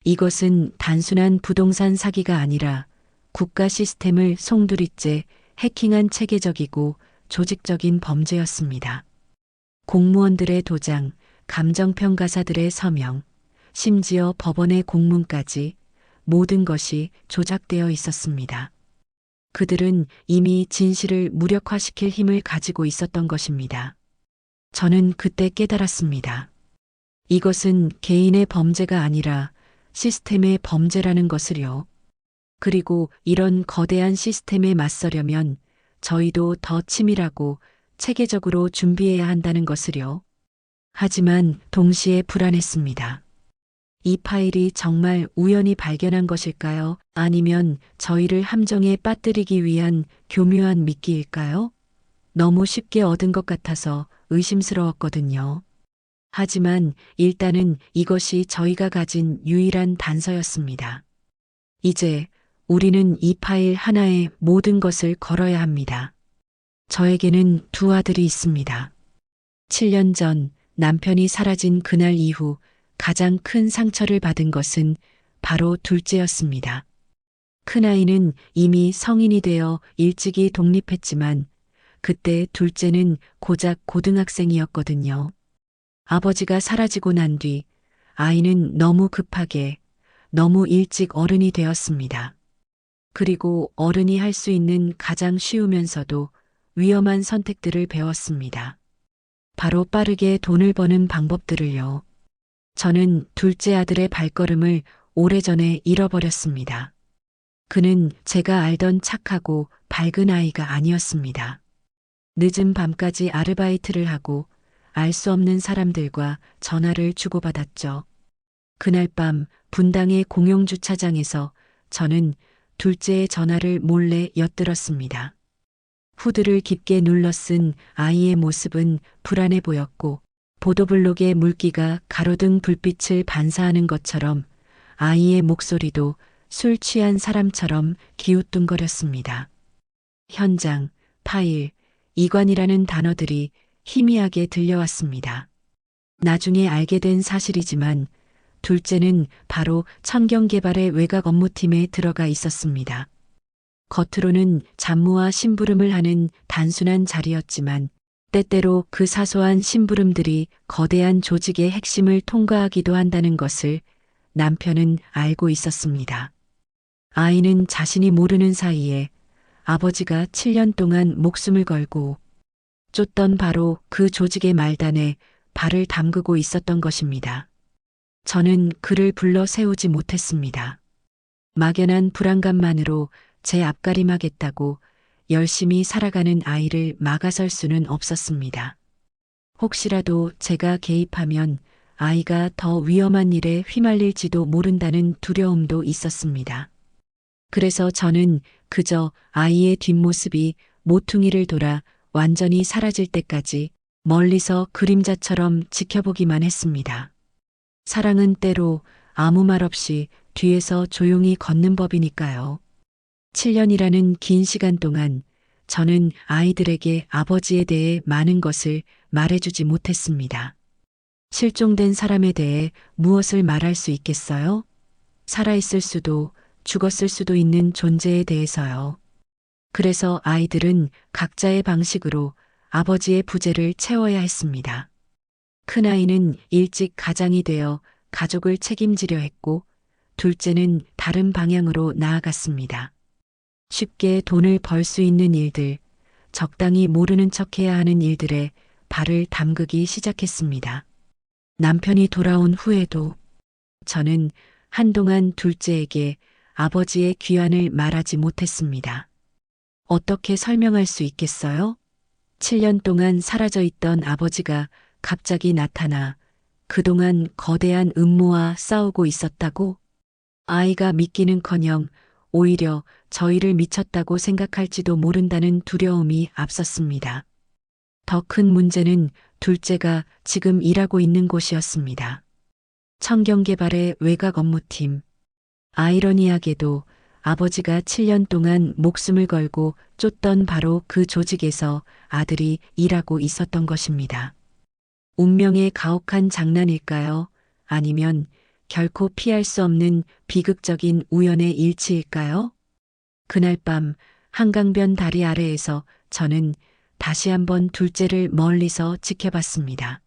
이것은 단순한 부동산 사기가 아니라 국가 시스템을 송두리째 해킹한 체계적이고 조직적인 범죄였습니다. 공무원들의 도장, 감정평가사들의 서명, 심지어 법원의 공문까지 모든 것이 조작되어 있었습니다. 그들은 이미 진실을 무력화시킬 힘을 가지고 있었던 것입니다. 저는 그때 깨달았습니다. 이것은 개인의 범죄가 아니라 시스템의 범죄라는 것을요. 그리고 이런 거대한 시스템에 맞서려면 저희도 더 치밀하고 체계적으로 준비해야 한다는 것을요. 하지만 동시에 불안했습니다. 이 파일이 정말 우연히 발견한 것일까요? 아니면 저희를 함정에 빠뜨리기 위한 교묘한 미끼일까요? 너무 쉽게 얻은 것 같아서 의심스러웠거든요. 하지만 일단은 이것이 저희가 가진 유일한 단서였습니다. 이제 우리는 이 파일 하나에 모든 것을 걸어야 합니다. 저에게는 두 아들이 있습니다. 7년 전 남편이 사라진 그날 이후 가장 큰 상처를 받은 것은 바로 둘째였습니다. 큰아이는 이미 성인이 되어 일찍이 독립했지만 그때 둘째는 고작 고등학생이었거든요. 아버지가 사라지고 난 뒤 아이는 너무 급하게, 너무 일찍 어른이 되었습니다. 그리고 어른이 할 수 있는 가장 쉬우면서도 위험한 선택들을 배웠습니다. 바로 빠르게 돈을 버는 방법들을요. 저는 둘째 아들의 발걸음을 오래전에 잃어버렸습니다. 그는 제가 알던 착하고 밝은 아이가 아니었습니다. 늦은 밤까지 아르바이트를 하고 알 수 없는 사람들과 전화를 주고받았죠. 그날 밤 분당의 공용주차장에서 저는 둘째의 전화를 몰래 엿들었습니다. 후드를 깊게 눌러 쓴 아이의 모습은 불안해 보였고 보도블록의 물기가 가로등 불빛을 반사하는 것처럼 아이의 목소리도 술 취한 사람처럼 기우뚱거렸습니다. 현장, 파일, 이관이라는 단어들이 희미하게 들려왔습니다. 나중에 알게 된 사실이지만 둘째는 바로 청경개발의 외곽 업무팀에 들어가 있었습니다. 겉으로는 잡무와 심부름을 하는 단순한 자리였지만 때때로 그 사소한 심부름들이 거대한 조직의 핵심을 통과하기도 한다는 것을 남편은 알고 있었습니다. 아이는 자신이 모르는 사이에 아버지가 7년 동안 목숨을 걸고 쫓던 바로 그 조직의 말단에 발을 담그고 있었던 것입니다. 저는 그를 불러 세우지 못했습니다. 막연한 불안감만으로 제 앞가림하겠다고 열심히 살아가는 아이를 막아설 수는 없었습니다. 혹시라도 제가 개입하면 아이가 더 위험한 일에 휘말릴지도 모른다는 두려움도 있었습니다. 그래서 저는 그저 아이의 뒷모습이 모퉁이를 돌아 완전히 사라질 때까지 멀리서 그림자처럼 지켜보기만 했습니다. 사랑은 때로 아무 말 없이 뒤에서 조용히 걷는 법이니까요. 7년이라는 긴 시간 동안 저는 아이들에게 아버지에 대해 많은 것을 말해주지 못했습니다. 실종된 사람에 대해 무엇을 말할 수 있겠어요? 살아있을 수도 죽었을 수도 있는 존재에 대해서요. 그래서 아이들은 각자의 방식으로 아버지의 부재를 채워야 했습니다. 큰아이는 일찍 가장이 되어 가족을 책임지려 했고 둘째는 다른 방향으로 나아갔습니다. 쉽게 돈을 벌 수 있는 일들, 적당히 모르는 척해야 하는 일들에 발을 담그기 시작했습니다. 남편이 돌아온 후에도 저는 한동안 둘째에게 아버지의 귀환을 말하지 못했습니다. 어떻게 설명할 수 있겠어요? 7년 동안 사라져 있던 아버지가 갑자기 나타나 그동안 거대한 음모와 싸우고 있었다고? 아이가 믿기는커녕 오히려 저희를 미쳤다고 생각할지도 모른다는 두려움이 앞섰습니다. 더 큰 문제는 둘째가 지금 일하고 있는 곳이었습니다. 청경개발의 외곽 업무팀. 아이러니하게도 아버지가 7년 동안 목숨을 걸고 쫓던 바로 그 조직에서 아들이 일하고 있었던 것입니다. 운명의 가혹한 장난일까요? 아니면 결코 피할 수 없는 비극적인 우연의 일치일까요? 그날 밤 한강변 다리 아래에서 저는 다시 한번 둘째를 멀리서 지켜봤습니다.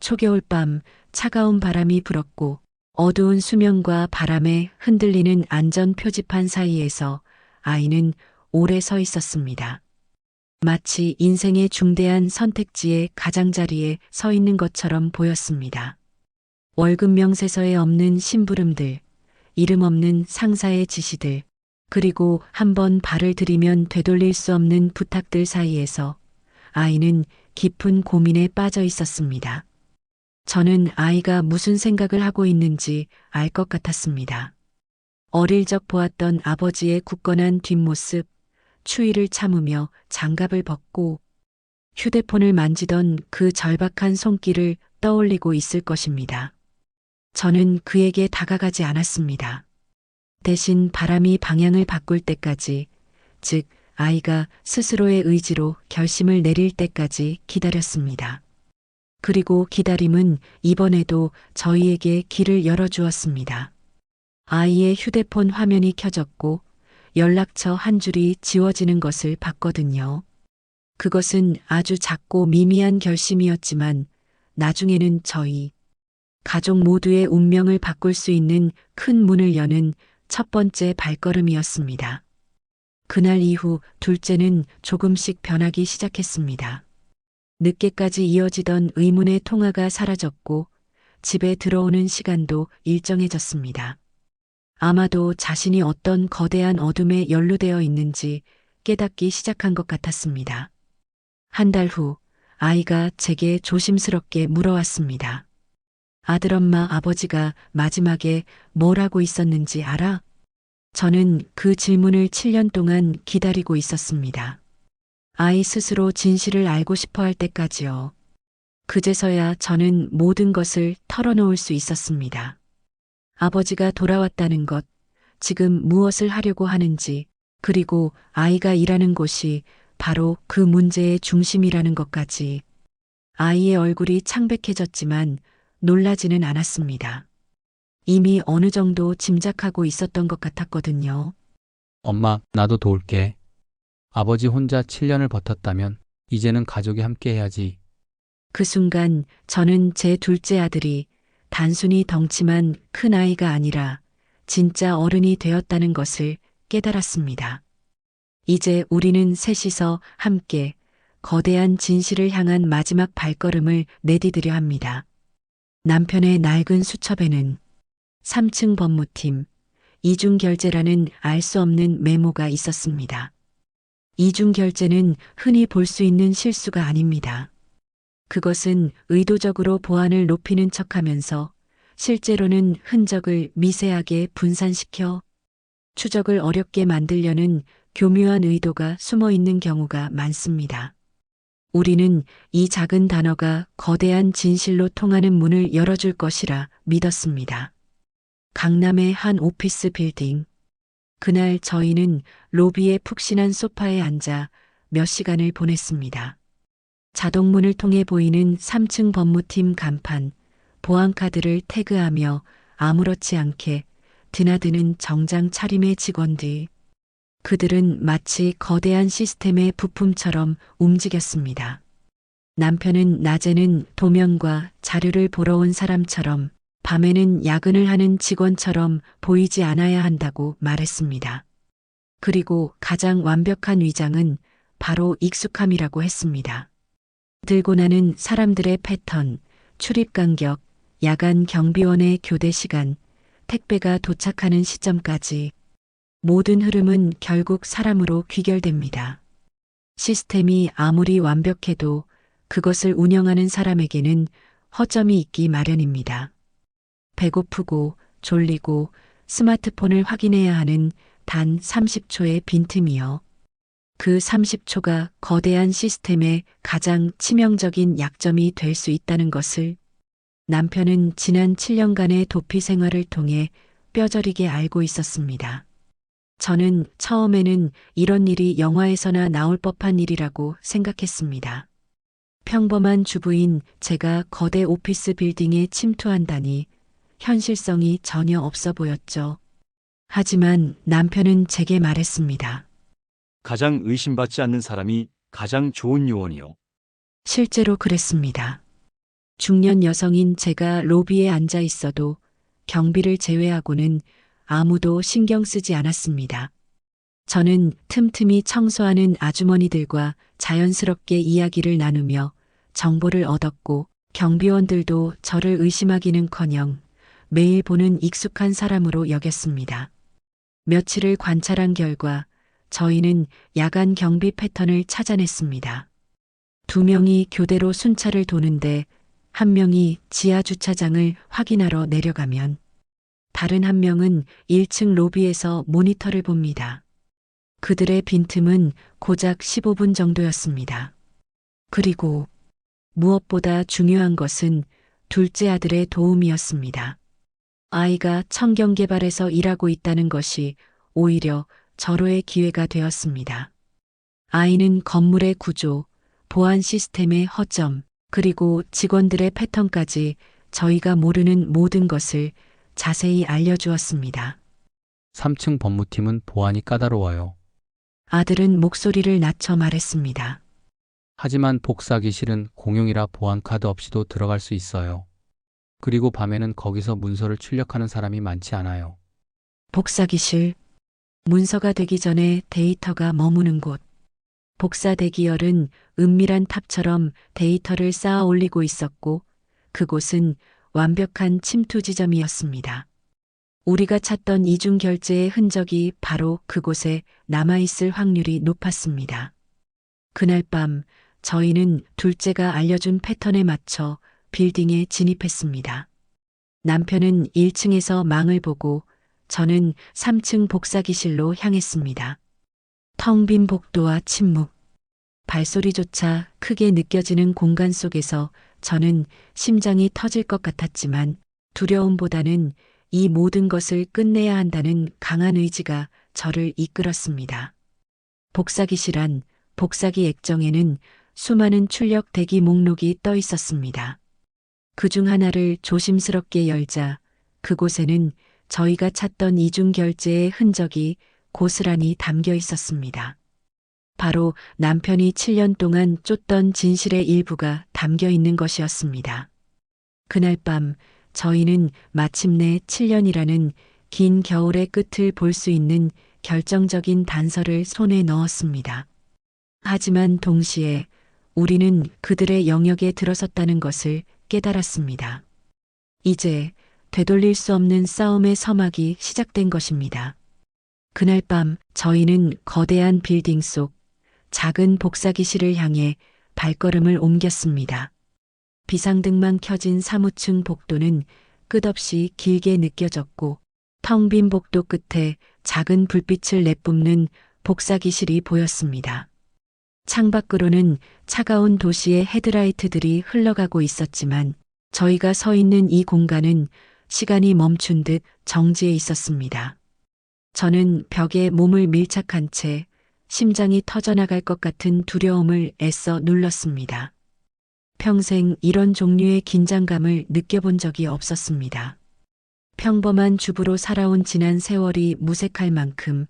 초겨울 밤 차가운 바람이 불었고 어두운 수면과 바람에 흔들리는 안전 표지판 사이에서 아이는 오래 서 있었습니다. 마치 인생의 중대한 선택지의 가장자리에 서 있는 것처럼 보였습니다. 월급 명세서에 없는 심부름들, 이름 없는 상사의 지시들, 그리고 한번 발을 들이면 되돌릴 수 없는 부탁들 사이에서 아이는 깊은 고민에 빠져 있었습니다. 저는 아이가 무슨 생각을 하고 있는지 알 것 같았습니다. 어릴 적 보았던 아버지의 굳건한 뒷모습, 추위를 참으며 장갑을 벗고 휴대폰을 만지던 그 절박한 손길을 떠올리고 있을 것입니다. 저는 그에게 다가가지 않았습니다. 대신 바람이 방향을 바꿀 때까지, 즉 아이가 스스로의 의지로 결심을 내릴 때까지 기다렸습니다. 그리고 기다림은 이번에도 저희에게 길을 열어주었습니다. 아이의 휴대폰 화면이 켜졌고 연락처 한 줄이 지워지는 것을 봤거든요. 그것은 아주 작고 미미한 결심이었지만 나중에는 저희 가족 모두의 운명을 바꿀 수 있는 큰 문을 여는 첫 번째 발걸음이었습니다. 그날 이후 둘째는 조금씩 변하기 시작했습니다. 늦게까지 이어지던 의문의 통화가 사라졌고 집에 들어오는 시간도 일정해졌습니다. 아마도 자신이 어떤 거대한 어둠에 연루되어 있는지 깨닫기 시작한 것 같았습니다. 한 달 후 아이가 제게 조심스럽게 물어왔습니다. 아들엄마 아버지가 마지막에 뭘 하고 있었는지 알아? 저는 그 질문을 7년 동안 기다리고 있었습니다. 아이 스스로 진실을 알고 싶어 할 때까지요. 그제서야 저는 모든 것을 털어놓을 수 있었습니다. 아버지가 돌아왔다는 것, 지금 무엇을 하려고 하는지, 그리고 아이가 일하는 곳이 바로 그 문제의 중심이라는 것까지. 아이의 얼굴이 창백해졌지만 놀라지는 않았습니다. 이미 어느 정도 짐작하고 있었던 것 같았거든요. 엄마, 나도 도울게. 아버지 혼자 7년을 버텼다면 이제는 가족이 함께 해야지. 그 순간 저는 제 둘째 아들이 단순히 덩치만 큰 아이가 아니라 진짜 어른이 되었다는 것을 깨달았습니다. 이제 우리는 셋이서 함께 거대한 진실을 향한 마지막 발걸음을 내디디려 합니다. 남편의 낡은 수첩에는 3층 법무팀, 이중결제라는 알 수 없는 메모가 있었습니다. 이중결제는 흔히 볼 수 있는 실수가 아닙니다. 그것은 의도적으로 보안을 높이는 척하면서 실제로는 흔적을 미세하게 분산시켜 추적을 어렵게 만들려는 교묘한 의도가 숨어 있는 경우가 많습니다. 우리는 이 작은 단어가 거대한 진실로 통하는 문을 열어줄 것이라 믿었습니다. 강남의 한 오피스 빌딩. 그날 저희는 로비의 푹신한 소파에 앉아 몇 시간을 보냈습니다. 자동문을 통해 보이는 3층 법무팀 간판, 보안카드를 태그하며 아무렇지 않게 드나드는 정장 차림의 직원들. 그들은 마치 거대한 시스템의 부품처럼 움직였습니다. 남편은 낮에는 도면과 자료를 보러 온 사람처럼, 밤에는 야근을 하는 직원처럼 보이지 않아야 한다고 말했습니다. 그리고 가장 완벽한 위장은 바로 익숙함이라고 했습니다. 들고 나는 사람들의 패턴, 출입 간격, 야간 경비원의 교대 시간, 택배가 도착하는 시점까지 모든 흐름은 결국 사람으로 귀결됩니다. 시스템이 아무리 완벽해도 그것을 운영하는 사람에게는 허점이 있기 마련입니다. 배고프고 졸리고 스마트폰을 확인해야 하는 단 30초의 빈틈이요. 그 30초가 거대한 시스템의 가장 치명적인 약점이 될 수 있다는 것을 남편은 지난 7년간의 도피 생활을 통해 뼈저리게 알고 있었습니다. 저는 처음에는 이런 일이 영화에서나 나올 법한 일이라고 생각했습니다. 평범한 주부인 제가 거대 오피스 빌딩에 침투한다니 현실성이 전혀 없어 보였죠. 하지만 남편은 제게 말했습니다. 가장 의심받지 않는 사람이 가장 좋은 요원이요. 실제로 그랬습니다. 중년 여성인 제가 로비에 앉아 있어도 경비를 제외하고는 아무도 신경 쓰지 않았습니다. 저는 틈틈이 청소하는 아주머니들과 자연스럽게 이야기를 나누며 정보를 얻었고 경비원들도 저를 의심하기는커녕 매일 보는 익숙한 사람으로 여겼습니다. 며칠을 관찰한 결과 저희는 야간 경비 패턴을 찾아냈습니다. 2명이 교대로 순찰을 도는데 1명이 지하 주차장을 확인하러 내려가면 다른 1명은 1층 로비에서 모니터를 봅니다. 그들의 빈틈은 고작 15분 정도였습니다. 그리고 무엇보다 중요한 것은 둘째 아들의 도움이었습니다. 아이가 청경개발에서 일하고 있다는 것이 오히려 절호의 기회가 되었습니다. 아이는 건물의 구조, 보안 시스템의 허점, 그리고 직원들의 패턴까지 저희가 모르는 모든 것을 자세히 알려주었습니다. 3층 법무팀은 보안이 까다로워요. 아들은 목소리를 낮춰 말했습니다. 하지만 복사기실은 공용이라 보안카드 없이도 들어갈 수 있어요. 그리고 밤에는 거기서 문서를 출력하는 사람이 많지 않아요. 복사기실. 문서가 되기 전에 데이터가 머무는 곳. 복사 대기열은 은밀한 탑처럼 데이터를 쌓아 올리고 있었고 그곳은 완벽한 침투 지점이었습니다. 우리가 찾던 이중 결제의 흔적이 바로 그곳에 남아있을 확률이 높았습니다. 그날 밤 저희는 둘째가 알려준 패턴에 맞춰 빌딩에 진입했습니다. 남편은 1층에서 망을 보고 저는 3층 복사기실로 향했습니다. 텅 빈 복도와 침묵, 발소리조차 크게 느껴지는 공간 속에서 저는 심장이 터질 것 같았지만 두려움보다는 이 모든 것을 끝내야 한다는 강한 의지가 저를 이끌었습니다. 복사기실 안 복사기 액정에는 수많은 출력 대기 목록이 떠 있었습니다. 그중 하나를 조심스럽게 열자 그곳에는 저희가 찾던 이중 결제의 흔적이 고스란히 담겨 있었습니다. 바로 남편이 7년 동안 쫓던 진실의 일부가 담겨 있는 것이었습니다. 그날 밤 저희는 마침내 7년이라는 긴 겨울의 끝을 볼 수 있는 결정적인 단서를 손에 넣었습니다. 하지만 동시에 우리는 그들의 영역에 들어섰다는 것을 깨달았습니다. 이제 되돌릴 수 없는 싸움의 서막이 시작된 것입니다. 그날 밤 저희는 거대한 빌딩 속 작은 복사기실을 향해 발걸음을 옮겼습니다. 비상등만 켜진 사무층 복도는 끝없이 길게 느껴졌고 텅 빈 복도 끝에 작은 불빛을 내뿜는 복사기실이 보였습니다. 창밖으로는 차가운 도시의 헤드라이트들이 흘러가고 있었지만 저희가 서 있는 이 공간은 시간이 멈춘 듯 정지해 있었습니다. 저는 벽에 몸을 밀착한 채 심장이 터져나갈 것 같은 두려움을 애써 눌렀습니다. 평생 이런 종류의 긴장감을 느껴본 적이 없었습니다. 평범한 주부로 살아온 지난 세월이 무색할 만큼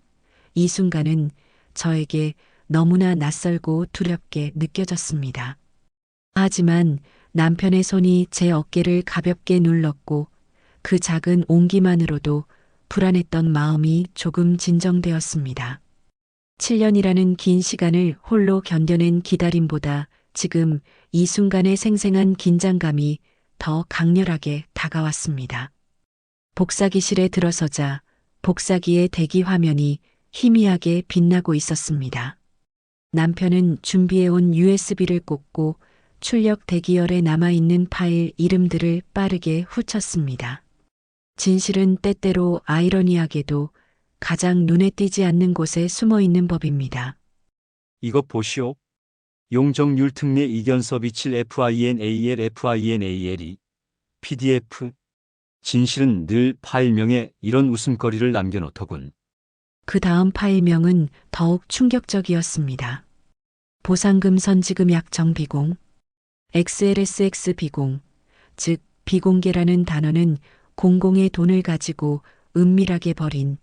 이 순간은 저에게 너무나 낯설고 두렵게 느껴졌습니다. 하지만 남편의 손이 제 어깨를 가볍게 눌렀고 그 작은 온기만으로도 불안했던 마음이 조금 진정되었습니다. 7년이라는 긴 시간을 홀로 견뎌낸 기다림보다 지금 이 순간의 생생한 긴장감이 더 강렬하게 다가왔습니다. 복사기실에 들어서자 복사기의 대기 화면이 희미하게 빛나고 있었습니다. 남편은 준비해온 USB를 꽂고 출력 대기열에 남아있는 파일 이름들을 빠르게 훑었습니다. 진실은 때때로 아이러니하게도 가장 눈에 띄지 않는 곳에 숨어 있는 법입니다. 이것 보시오. 용적률 특례 이견서 비칠 FINAL PDF. 진실은 늘 파일명에 이런 웃음거리를 남겨놓더군. 그 다음 파일명은 더욱 충격적이었습니다. 보상금 선지금 약정 비공. XLSX 비공, 즉 비공개라는 단어는 공공의 돈을 가지고 은밀하게 벌인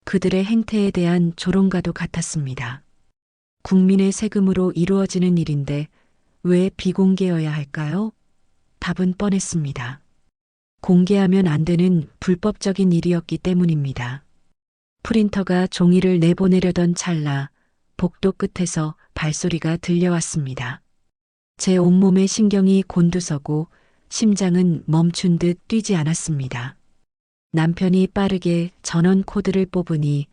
그들의 행태에 대한 조롱과도 같았습니다. 국민의 세금으로 이루어지는 일인데 왜 비공개여야 할까요? 답은 뻔했습니다. 공개하면 안 되는 불법적인 일이었기 때문입니다. 프린터가 종이를 내보내려던 찰나 복도 끝에서 발소리가 들려왔습니다. 제 온몸의 신경이 곤두서고 심장은 멈춘 듯 뛰지 않았습니다. 남편이 빠르게 전원 코드를 뽑으니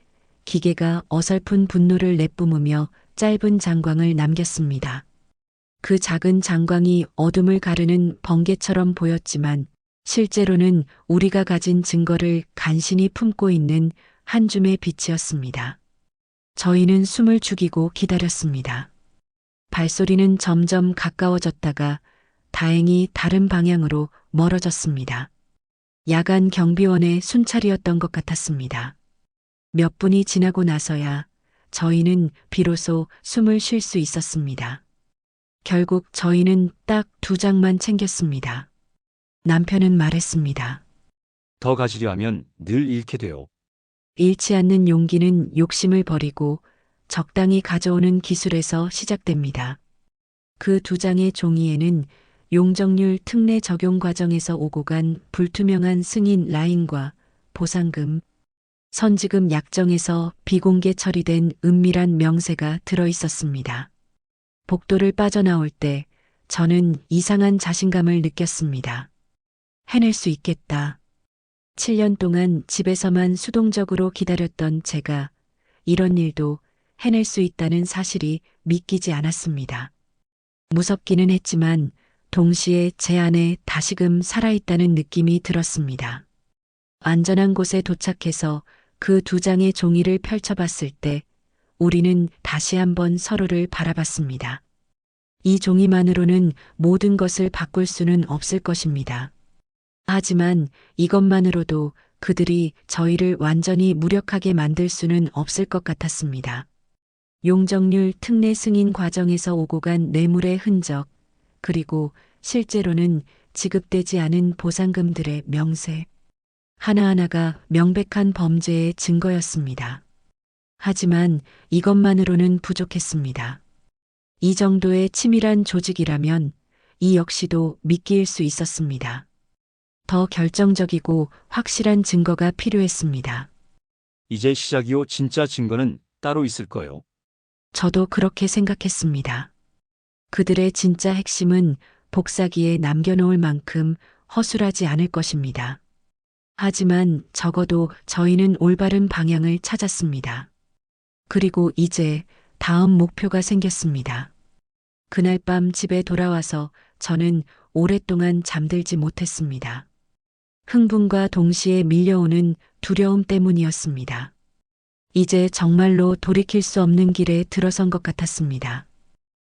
기계가 어설픈 분노를 내뿜으며 짧은 장광을 남겼습니다. 그 작은 장광이 어둠을 가르는 번개처럼 보였지만 실제로는 우리가 가진 증거를 간신히 품고 있는 한 줌의 빛이었습니다. 저희는 숨을 죽이고 기다렸습니다. 발소리는 점점 가까워졌다가 다행히 다른 방향으로 멀어졌습니다. 야간 경비원의 순찰이었던 것 같았습니다. 몇 분이 지나고 나서야 저희는 비로소 숨을 쉴 수 있었습니다. 결국 저희는 딱 2장만 챙겼습니다. 남편은 말했습니다. 더 가지려 하면 늘 잃게 돼요. 잃지 않는 용기는 욕심을 버리고 적당히 가져오는 기술에서 시작됩니다. 그 2장의 종이에는 용적률 특례 적용 과정에서 오고 간 불투명한 승인 라인과 보상금, 선지금 약정에서 비공개 처리된 은밀한 명세가 들어 있었습니다. 복도를 빠져나올 때 저는 이상한 자신감을 느꼈습니다. 해낼 수 있겠다. 7년 동안 집에서만 수동적으로 기다렸던 제가 이런 일도 해낼 수 있다는 사실이 믿기지 않았습니다. 무섭기는 했지만 동시에 제 안에 다시금 살아있다는 느낌이 들었습니다. 안전한 곳에 도착해서 그 2장의 종이를 펼쳐봤을 때 우리는 다시 한번 서로를 바라봤습니다. 이 종이만으로는 모든 것을 바꿀 수는 없을 것입니다. 하지만 이것만으로도 그들이 저희를 완전히 무력하게 만들 수는 없을 것 같았습니다. 용적률 특례 승인 과정에서 오고 간 뇌물의 흔적, 그리고 실제로는 지급되지 않은 보상금들의 명세. 하나하나가 명백한 범죄의 증거였습니다. 하지만 이것만으로는 부족했습니다. 이 정도의 치밀한 조직이라면 이 역시도 미끼일 수 있었습니다. 더 결정적이고 확실한 증거가 필요했습니다. 이제 시작이요. 진짜 증거는 따로 있을 거예요. 저도 그렇게 생각했습니다. 그들의 진짜 핵심은 복사기에 남겨놓을 만큼 허술하지 않을 것입니다. 하지만 적어도 저희는 올바른 방향을 찾았습니다. 그리고 이제 다음 목표가 생겼습니다. 그날 밤 집에 돌아와서 저는 오랫동안 잠들지 못했습니다. 흥분과 동시에 밀려오는 두려움 때문이었습니다. 이제 정말로 돌이킬 수 없는 길에 들어선 것 같았습니다.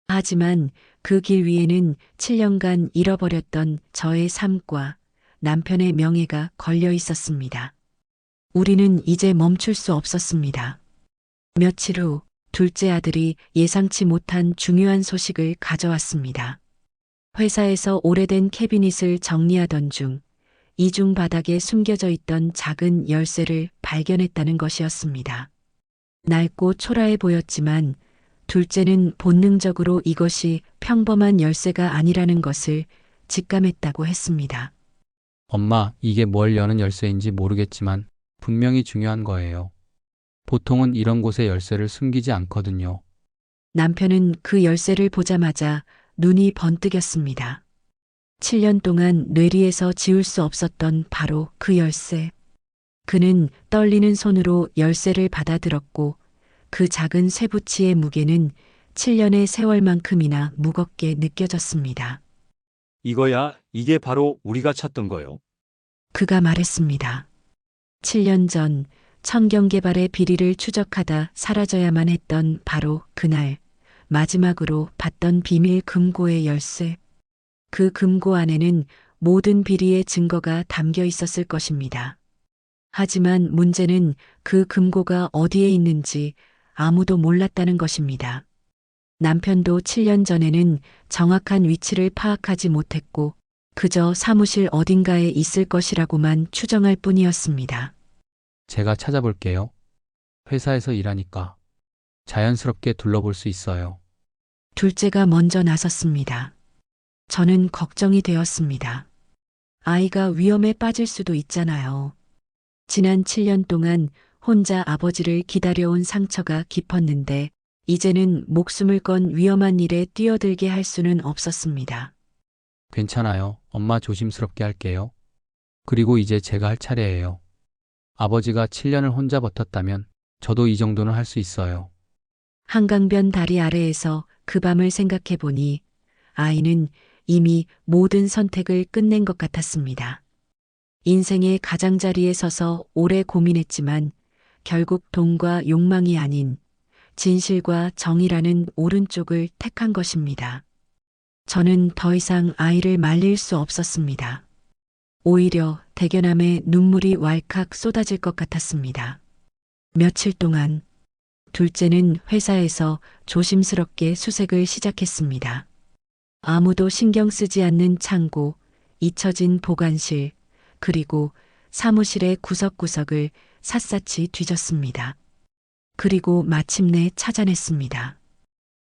하지만 그 길 위에는 7년간 잃어버렸던 저의 삶과 남편의 명예가 걸려 있었습니다. 우리는 이제 멈출 수 없었습니다. 며칠 후 둘째 아들이 예상치 못한 중요한 소식을 가져왔습니다. 회사에서 오래된 캐비닛을 정리하던 중 이중 바닥에 숨겨져 있던 작은 열쇠를 발견했다는 것이었습니다. 낡고 초라해 보였지만 둘째는 본능적으로 이것이 평범한 열쇠가 아니라는 것을 직감했다고 했습니다. 엄마, 이게 뭘 여는 열쇠인지 모르겠지만 분명히 중요한 거예요. 보통은 이런 곳에 열쇠를 숨기지 않거든요. 남편은 그 열쇠를 보자마자 눈이 번뜩였습니다. 7년 동안 뇌리에서 지울 수 없었던 바로 그 열쇠. 그는 떨리는 손으로 열쇠를 받아들었고 그 작은 쇠붙이의 무게는 7년의 세월만큼이나 무겁게 느껴졌습니다. 이거야, 이게 바로 우리가 찾던 거요. 그가 말했습니다. 7년 전 청경개발의 비리를 추적하다 사라져야만 했던 바로 그날 마지막으로 봤던 비밀 금고의 열쇠. 그 금고 안에는 모든 비리의 증거가 담겨 있었을 것입니다. 하지만 문제는 그 금고가 어디에 있는지 아무도 몰랐다는 것입니다. 남편도 7년 전에는 정확한 위치를 파악하지 못했고 그저 사무실 어딘가에 있을 것이라고만 추정할 뿐이었습니다. 제가 찾아볼게요. 회사에서 일하니까 자연스럽게 둘러볼 수 있어요. 둘째가 먼저 나섰습니다. 저는 걱정이 되었습니다. 아이가 위험에 빠질 수도 있잖아요. 지난 7년 동안 혼자 아버지를 기다려온 상처가 깊었는데 이제는 목숨을 건 위험한 일에 뛰어들게 할 수는 없었습니다. 괜찮아요. 엄마 조심스럽게 할게요. 그리고 이제 제가 할 차례예요. 아버지가 7년을 혼자 버텼다면 저도 이 정도는 할 수 있어요. 한강변 다리 아래에서 그 밤을 생각해 보니 아이는 이미 모든 선택을 끝낸 것 같았습니다. 인생의 가장자리에 서서 오래 고민했지만 결국 돈과 욕망이 아닌 진실과 정의라는 오른쪽을 택한 것입니다. 저는 더 이상 아이를 말릴 수 없었습니다. 오히려 대견함에 눈물이 왈칵 쏟아질 것 같았습니다. 며칠 동안 둘째는 회사에서 조심스럽게 수색을 시작했습니다. 아무도 신경 쓰지 않는 창고, 잊혀진 보관실, 그리고 사무실의 구석구석을 샅샅이 뒤졌습니다. 그리고 마침내 찾아냈습니다.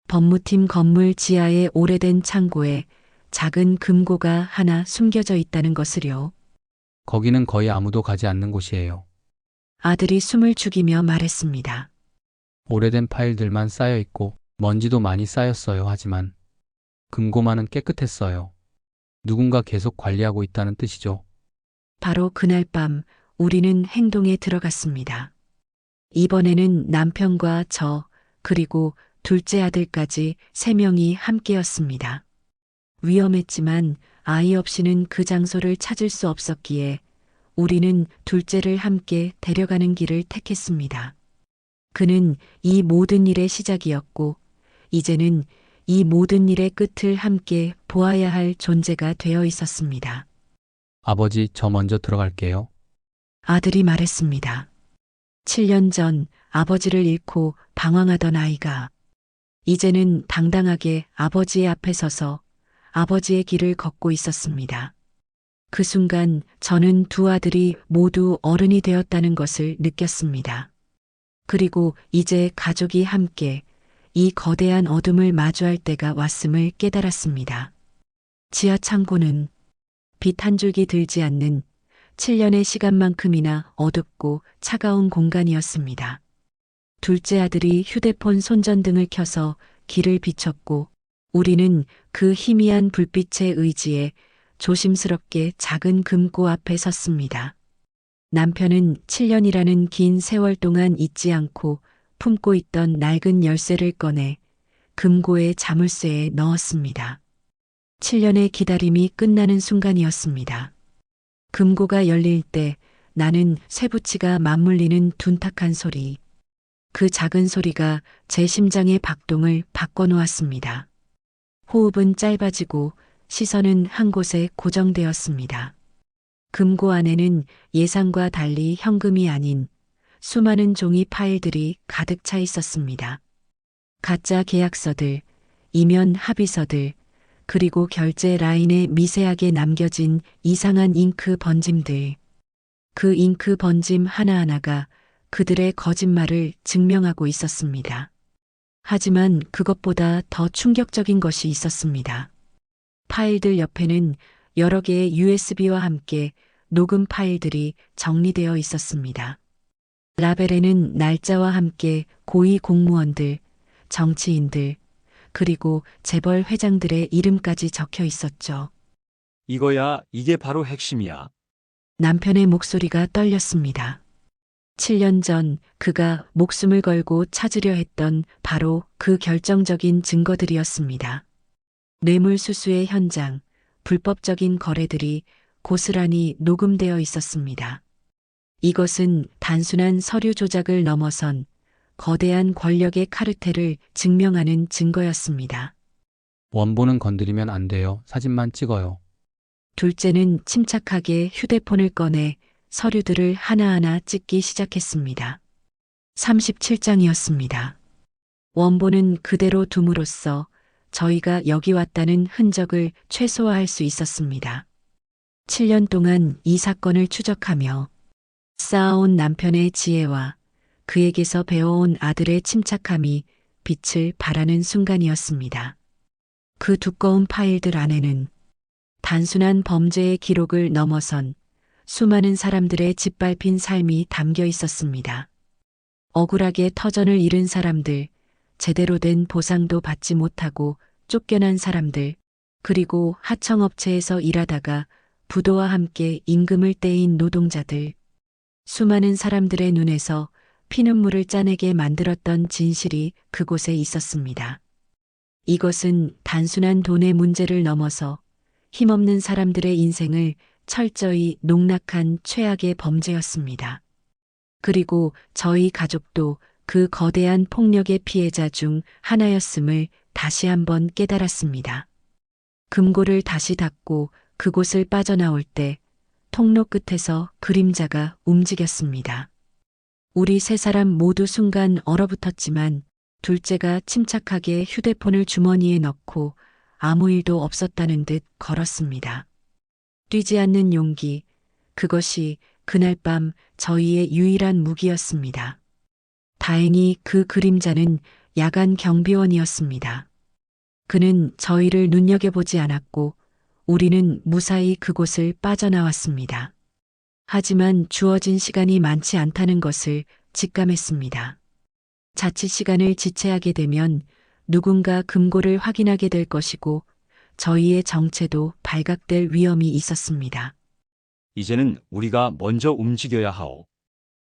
법무팀 건물 지하의 오래된 창고에 작은 금고가 하나 숨겨져 있다는 것을요. 거기는 거의 아무도 가지 않는 곳이에요. 아들이 숨을 죽이며 말했습니다. 오래된 파일들만 쌓여 있고 먼지도 많이 쌓였어요. 하지만 금고만은 깨끗했어요. 누군가 계속 관리하고 있다는 뜻이죠. 바로 그날 밤 우리는 행동에 들어갔습니다. 이번에는 남편과 저, 그리고 둘째 아들까지 3명이 함께였습니다. 위험했지만 아이 없이는 그 장소를 찾을 수 없었기에 우리는 둘째를 함께 데려가는 길을 택했습니다. 그는 이 모든 일의 시작이었고 이제는 이 모든 일의 끝을 함께 보아야 할 존재가 되어 있었습니다. 아버지, 저 먼저 들어갈게요. 아들이 말했습니다. 7년 전 아버지를 잃고 방황하던 아이가 이제는 당당하게 아버지의 앞에 서서 아버지의 길을 걷고 있었습니다. 그 순간 저는 두 아들이 모두 어른이 되었다는 것을 느꼈습니다. 그리고 이제 가족이 함께 이 거대한 어둠을 마주할 때가 왔음을 깨달았습니다. 지하 창고는 빛 한 줄기 들지 않는 7년의 시간만큼이나 어둡고 차가운 공간이었습니다. 둘째 아들이 휴대폰 손전등을 켜서 길을 비췄고 우리는 그 희미한 불빛의 의지에 조심스럽게 작은 금고 앞에 섰습니다. 남편은 7년이라는 긴 세월 동안 잊지 않고 품고 있던 낡은 열쇠를 꺼내 금고의 자물쇠에 넣었습니다. 7년의 기다림이 끝나는 순간이었습니다. 금고가 열릴 때 나는 쇠붙이가 맞물리는 둔탁한 소리, 그 작은 소리가 제 심장의 박동을 바꿔놓았습니다. 호흡은 짧아지고 시선은 한 곳에 고정되었습니다. 금고 안에는 예상과 달리 현금이 아닌 수많은 종이 파일들이 가득 차 있었습니다. 가짜 계약서들, 이면 합의서들, 그리고 결제 라인에 미세하게 남겨진 이상한 잉크 번짐들. 그 잉크 번짐 하나하나가 그들의 거짓말을 증명하고 있었습니다. 하지만 그것보다 더 충격적인 것이 있었습니다. 파일들 옆에는 여러 개의 USB와 함께 녹음 파일들이 정리되어 있었습니다. 라벨에는 날짜와 함께 고위 공무원들, 정치인들, 그리고 재벌 회장들의 이름까지 적혀 있었죠. 이게 바로 핵심이야. 남편의 목소리가 떨렸습니다. 7년 전 그가 목숨을 걸고 찾으려 했던 바로 그 결정적인 증거들이었습니다. 뇌물수수의 현장, 불법적인 거래들이 고스란히 녹음되어 있었습니다. 이것은 단순한 서류 조작을 넘어선 거대한 권력의 카르텔을 증명하는 증거였습니다. 원본은 건드리면 안 돼요. 사진만 찍어요. 둘째는 침착하게 휴대폰을 꺼내 서류들을 하나하나 찍기 시작했습니다. 37장이었습니다. 원본은 그대로 둠으로써 저희가 여기 왔다는 흔적을 최소화할 수 있었습니다. 7년 동안 이 사건을 추적하며 쌓아온 남편의 지혜와 그에게서 배워온 아들의 침착함이 빛을 발하는 순간이었습니다. 그 두꺼운 파일들 안에는 단순한 범죄의 기록을 넘어선 수많은 사람들의 짓밟힌 삶이 담겨 있었습니다. 억울하게 터전을 잃은 사람들, 제대로 된 보상도 받지 못하고 쫓겨난 사람들, 그리고 하청업체에서 일하다가 부도와 함께 임금을 떼인 노동자들, 수많은 사람들의 눈에서 피눈물을 짜내게 만들었던 진실이 그곳에 있었습니다. 이것은 단순한 돈의 문제를 넘어서 힘없는 사람들의 인생을 철저히 농락한 최악의 범죄였습니다. 그리고 저희 가족도 그 거대한 폭력의 피해자 중 하나였음을 다시 한번 깨달았습니다. 금고를 다시 닫고 그곳을 빠져나올 때 통로 끝에서 그림자가 움직였습니다. 우리 세 사람 모두 순간 얼어붙었지만 둘째가 침착하게 휴대폰을 주머니에 넣고 아무 일도 없었다는 듯 걸었습니다. 뛰지 않는 용기, 그것이 그날 밤 저희의 유일한 무기였습니다. 다행히 그 그림자는 야간 경비원이었습니다. 그는 저희를 눈여겨보지 않았고 우리는 무사히 그곳을 빠져나왔습니다. 하지만 주어진 시간이 많지 않다는 것을 직감했습니다. 자칫 시간을 지체하게 되면 누군가 금고를 확인하게 될 것이고 저희의 정체도 발각될 위험이 있었습니다. 이제는 우리가 먼저 움직여야 하오.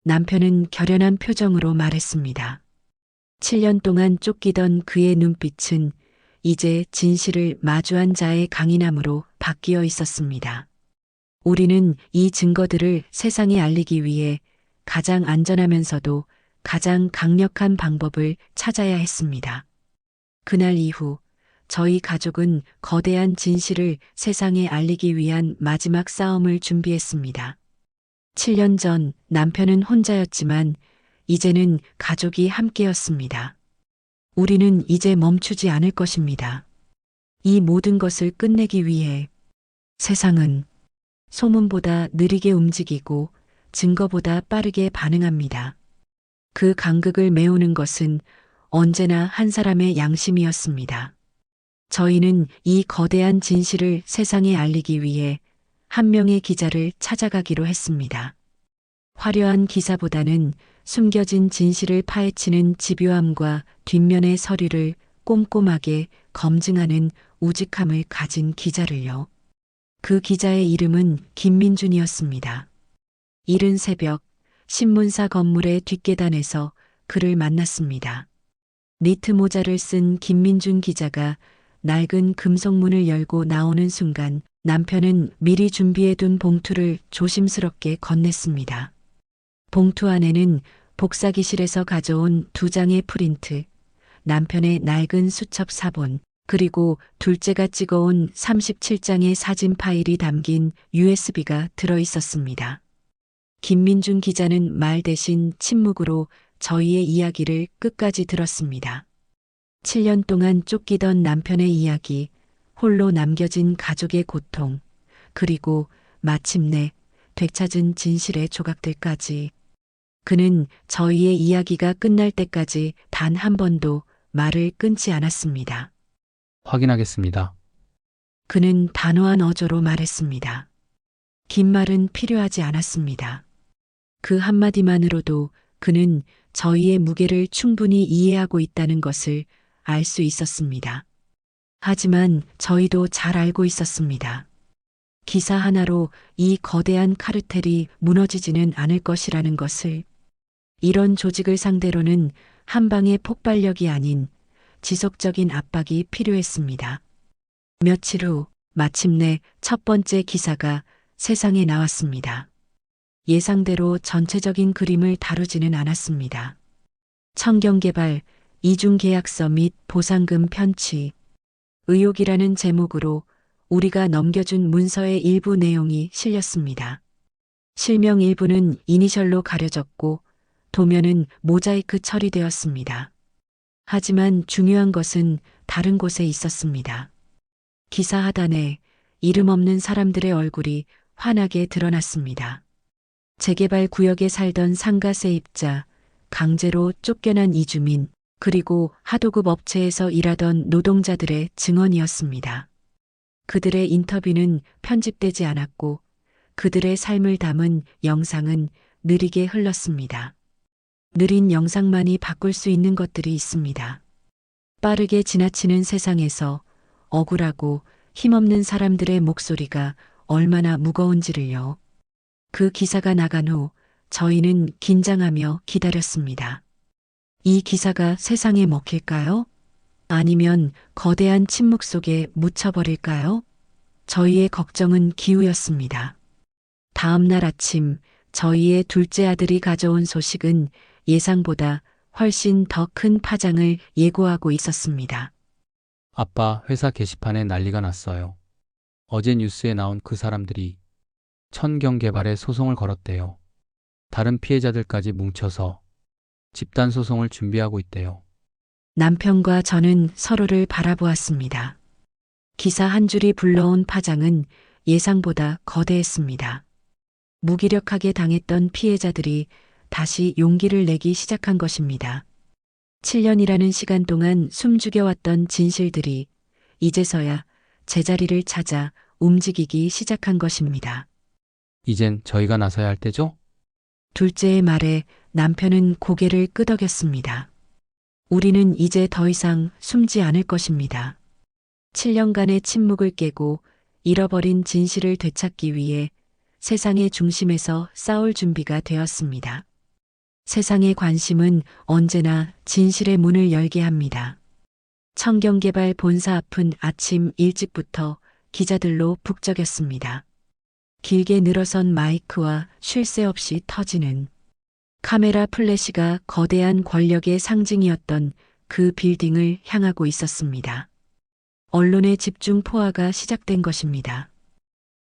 남편은 결연한 표정으로 말했습니다. 7년 동안 쫓기던 그의 눈빛은 이제 진실을 마주한 자의 강인함으로 바뀌어 있었습니다. 우리는 이 증거들을 세상에 알리기 위해 가장 안전하면서도 가장 강력한 방법을 찾아야 했습니다. 그날 이후 저희 가족은 거대한 진실을 세상에 알리기 위한 마지막 싸움을 준비했습니다. 7년 전 남편은 혼자였지만 이제는 가족이 함께였습니다. 우리는 이제 멈추지 않을 것입니다. 이 모든 것을 끝내기 위해 세상은 소문보다 느리게 움직이고 증거보다 빠르게 반응합니다. 그 간극을 메우는 것은 언제나 한 사람의 양심이었습니다. 저희는 이 거대한 진실을 세상에 알리기 위해 한 명의 기자를 찾아가기로 했습니다. 화려한 기사보다는 숨겨진 진실을 파헤치는 집요함과 뒷면의 서류를 꼼꼼하게 검증하는 우직함을 가진 기자를요. 그 기자의 이름은 김민준이었습니다. 이른 새벽 신문사 건물의 뒷계단에서 그를 만났습니다. 니트 모자를 쓴 김민준 기자가 낡은 금속문을 열고 나오는 순간 남편은 미리 준비해둔 봉투를 조심스럽게 건넸습니다. 봉투 안에는 복사기실에서 가져온 2장의 프린트, 남편의 낡은 수첩 사본, 그리고 둘째가 찍어온 37장의 사진 파일이 담긴 USB가 들어 있었습니다. 김민준 기자는 말 대신 침묵으로 저희의 이야기를 끝까지 들었습니다. 7년 동안 쫓기던 남편의 이야기, 홀로 남겨진 가족의 고통, 그리고 마침내 되찾은 진실의 조각들까지. 그는 저희의 이야기가 끝날 때까지 단 한 번도 말을 끊지 않았습니다. 확인하겠습니다. 그는 단호한 어조로 말했습니다. 긴 말은 필요하지 않았습니다. 그 한마디만으로도 그는 저희의 무게를 충분히 이해하고 있다는 것을 알 수 있었습니다. 하지만 저희도 잘 알고 있었습니다. 기사 하나로 이 거대한 카르텔이 무너지지는 않을 것이라는 것을. 이런 조직을 상대로는 한 방의 폭발력이 아닌 지속적인 압박이 필요했습니다. 며칠 후 마침내 첫 번째 기사가 세상에 나왔습니다. 예상대로 전체적인 그림을 다루지는 않았습니다. 청경개발, 이중계약서 및 보상금 편취, 의혹이라는 제목으로 우리가 넘겨준 문서의 일부 내용이 실렸습니다. 실명 일부는 이니셜로 가려졌고 도면은 모자이크 처리되었습니다. 하지만 중요한 것은 다른 곳에 있었습니다. 기사 하단에 이름 없는 사람들의 얼굴이 환하게 드러났습니다. 재개발 구역에 살던 상가 세입자, 강제로 쫓겨난 이주민, 그리고 하도급 업체에서 일하던 노동자들의 증언이었습니다. 그들의 인터뷰는 편집되지 않았고 그들의 삶을 담은 영상은 느리게 흘렀습니다. 느린 영상만이 바꿀 수 있는 것들이 있습니다. 빠르게 지나치는 세상에서 억울하고 힘없는 사람들의 목소리가 얼마나 무거운지를요. 그 기사가 나간 후 저희는 긴장하며 기다렸습니다. 이 기사가 세상에 먹힐까요? 아니면 거대한 침묵 속에 묻혀버릴까요? 저희의 걱정은 기우였습니다. 다음 날 아침 저희의 둘째 아들이 가져온 소식은 예상보다 훨씬 더 큰 파장을 예고하고 있었습니다. 아빠, 회사 게시판에 난리가 났어요. 어제 뉴스에 나온 그 사람들이 천경개발에 소송을 걸었대요. 다른 피해자들까지 뭉쳐서 집단 소송을 준비하고 있대요. 남편과 저는 서로를 바라보았습니다. 기사 한 줄이 불러온 파장은 예상보다 거대했습니다. 무기력하게 당했던 피해자들이 다시 용기를 내기 시작한 것입니다. 7년이라는 시간 동안 숨죽여왔던 진실들이 이제서야 제자리를 찾아 움직이기 시작한 것입니다. 이젠 저희가 나서야 할 때죠? 둘째의 말에 남편은 고개를 끄덕였습니다. 우리는 이제 더 이상 숨지 않을 것입니다. 7년간의 침묵을 깨고 잃어버린 진실을 되찾기 위해 세상의 중심에서 싸울 준비가 되었습니다. 세상의 관심은 언제나 진실의 문을 열게 합니다. 청경개발 본사 앞은 아침 일찍부터 기자들로 북적였습니다. 길게 늘어선 마이크와 쉴 새 없이 터지는 카메라 플래시가 거대한 권력의 상징이었던 그 빌딩을 향하고 있었습니다. 언론의 집중 포화가 시작된 것입니다.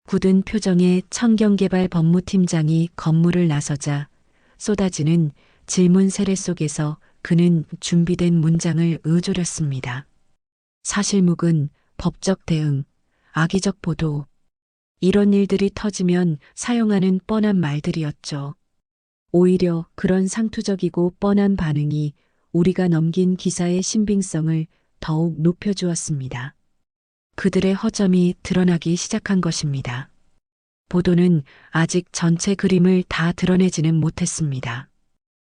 굳은 표정의 청경개발 법무팀장이 건물을 나서자 쏟아지는 질문 세례 속에서 그는 준비된 문장을 의조렸습니다. 사실무근, 법적 대응, 악의적 보도. 이런 일들이 터지면 사용하는 뻔한 말들이었죠. 오히려 그런 상투적이고 뻔한 반응이 우리가 넘긴 기사의 신빙성을 더욱 높여주었습니다. 그들의 허점이 드러나기 시작한 것입니다. 보도는 아직 전체 그림을 다 드러내지는 못했습니다.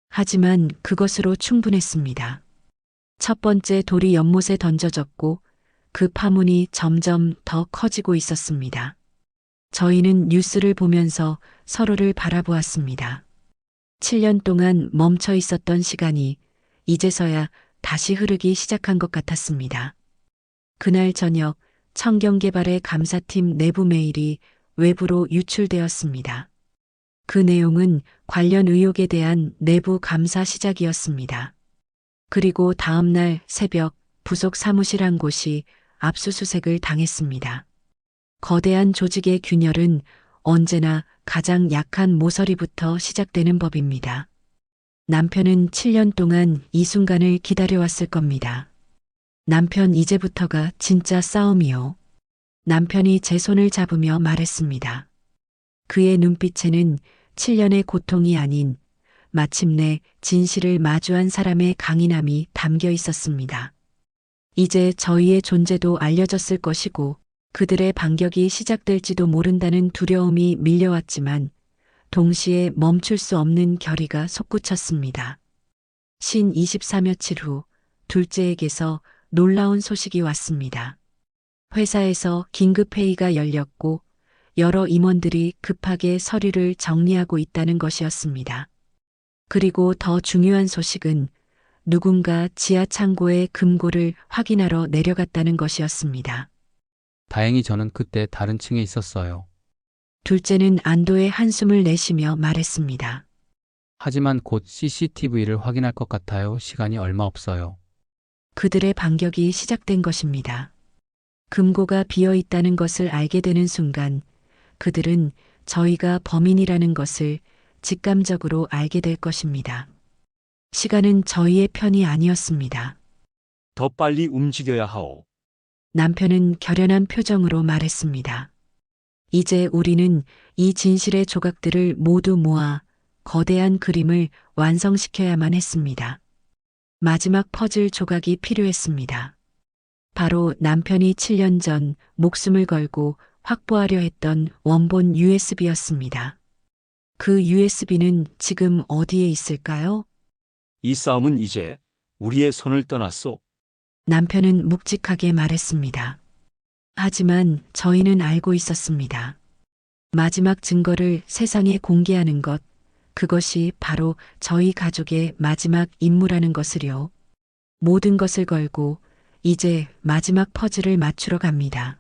하지만 그것으로 충분했습니다. 첫 번째 돌이 연못에 던져졌고 그 파문이 점점 더 커지고 있었습니다. 저희는 뉴스를 보면서 서로를 바라보았습니다. 7년 동안 멈춰 있었던 시간이 이제서야 다시 흐르기 시작한 것 같았습니다. 그날 저녁 청경개발의 감사팀 내부 메일이 외부로 유출되었습니다. 그 내용은 관련 의혹에 대한 내부 감사 시작이었습니다. 그리고 다음 날 새벽 부속 사무실 한 곳이 압수수색을 당했습니다. 거대한 조직의 균열은 언제나 가장 약한 모서리부터 시작되는 법입니다. 남편은 7년 동안 이 순간을 기다려왔을 겁니다. 남편 이제부터가 진짜 싸움이요. 남편이 제 손을 잡으며 말했습니다. 그의 눈빛에는 7년의 고통이 아닌 마침내 진실을 마주한 사람의 강인함이 담겨 있었습니다. 이제 저희의 존재도 알려졌을 것이고 그들의 반격이 시작될지도 모른다는 두려움이 밀려왔지만 동시에 멈출 수 없는 결의가 솟구쳤습니다. 신 24며칠 후 둘째에게서 놀라운 소식이 왔습니다. 회사에서 긴급회의가 열렸고 여러 임원들이 급하게 서류를 정리하고 있다는 것이었습니다. 그리고 더 중요한 소식은 누군가 지하 창고의 금고를 확인하러 내려갔다는 것이었습니다. 다행히 저는 그때 다른 층에 있었어요. 둘째는 안도의 한숨을 내쉬며 말했습니다. 하지만 곧 CCTV를 확인할 것 같아요. 시간이 얼마 없어요. 그들의 반격이 시작된 것입니다. 금고가 비어 있다는 것을 알게 되는 순간 그들은 저희가 범인이라는 것을 직감적으로 알게 될 것입니다. 시간은 저희의 편이 아니었습니다. 더 빨리 움직여야 하오. 남편은 결연한 표정으로 말했습니다. 이제 우리는 이 진실의 조각들을 모두 모아 거대한 그림을 완성시켜야만 했습니다. 마지막 퍼즐 조각이 필요했습니다. 바로 남편이 7년 전 목숨을 걸고 확보하려 했던 원본 USB였습니다. 그 USB는 지금 어디에 있을까요? 이 싸움은 이제 우리의 손을 떠났소. 남편은 묵직하게 말했습니다. 하지만 저희는 알고 있었습니다. 마지막 증거를 세상에 공개하는 것, 그것이 바로 저희 가족의 마지막 임무라는 것을요. 모든 것을 걸고 이제 마지막 퍼즐을 맞추러 갑니다.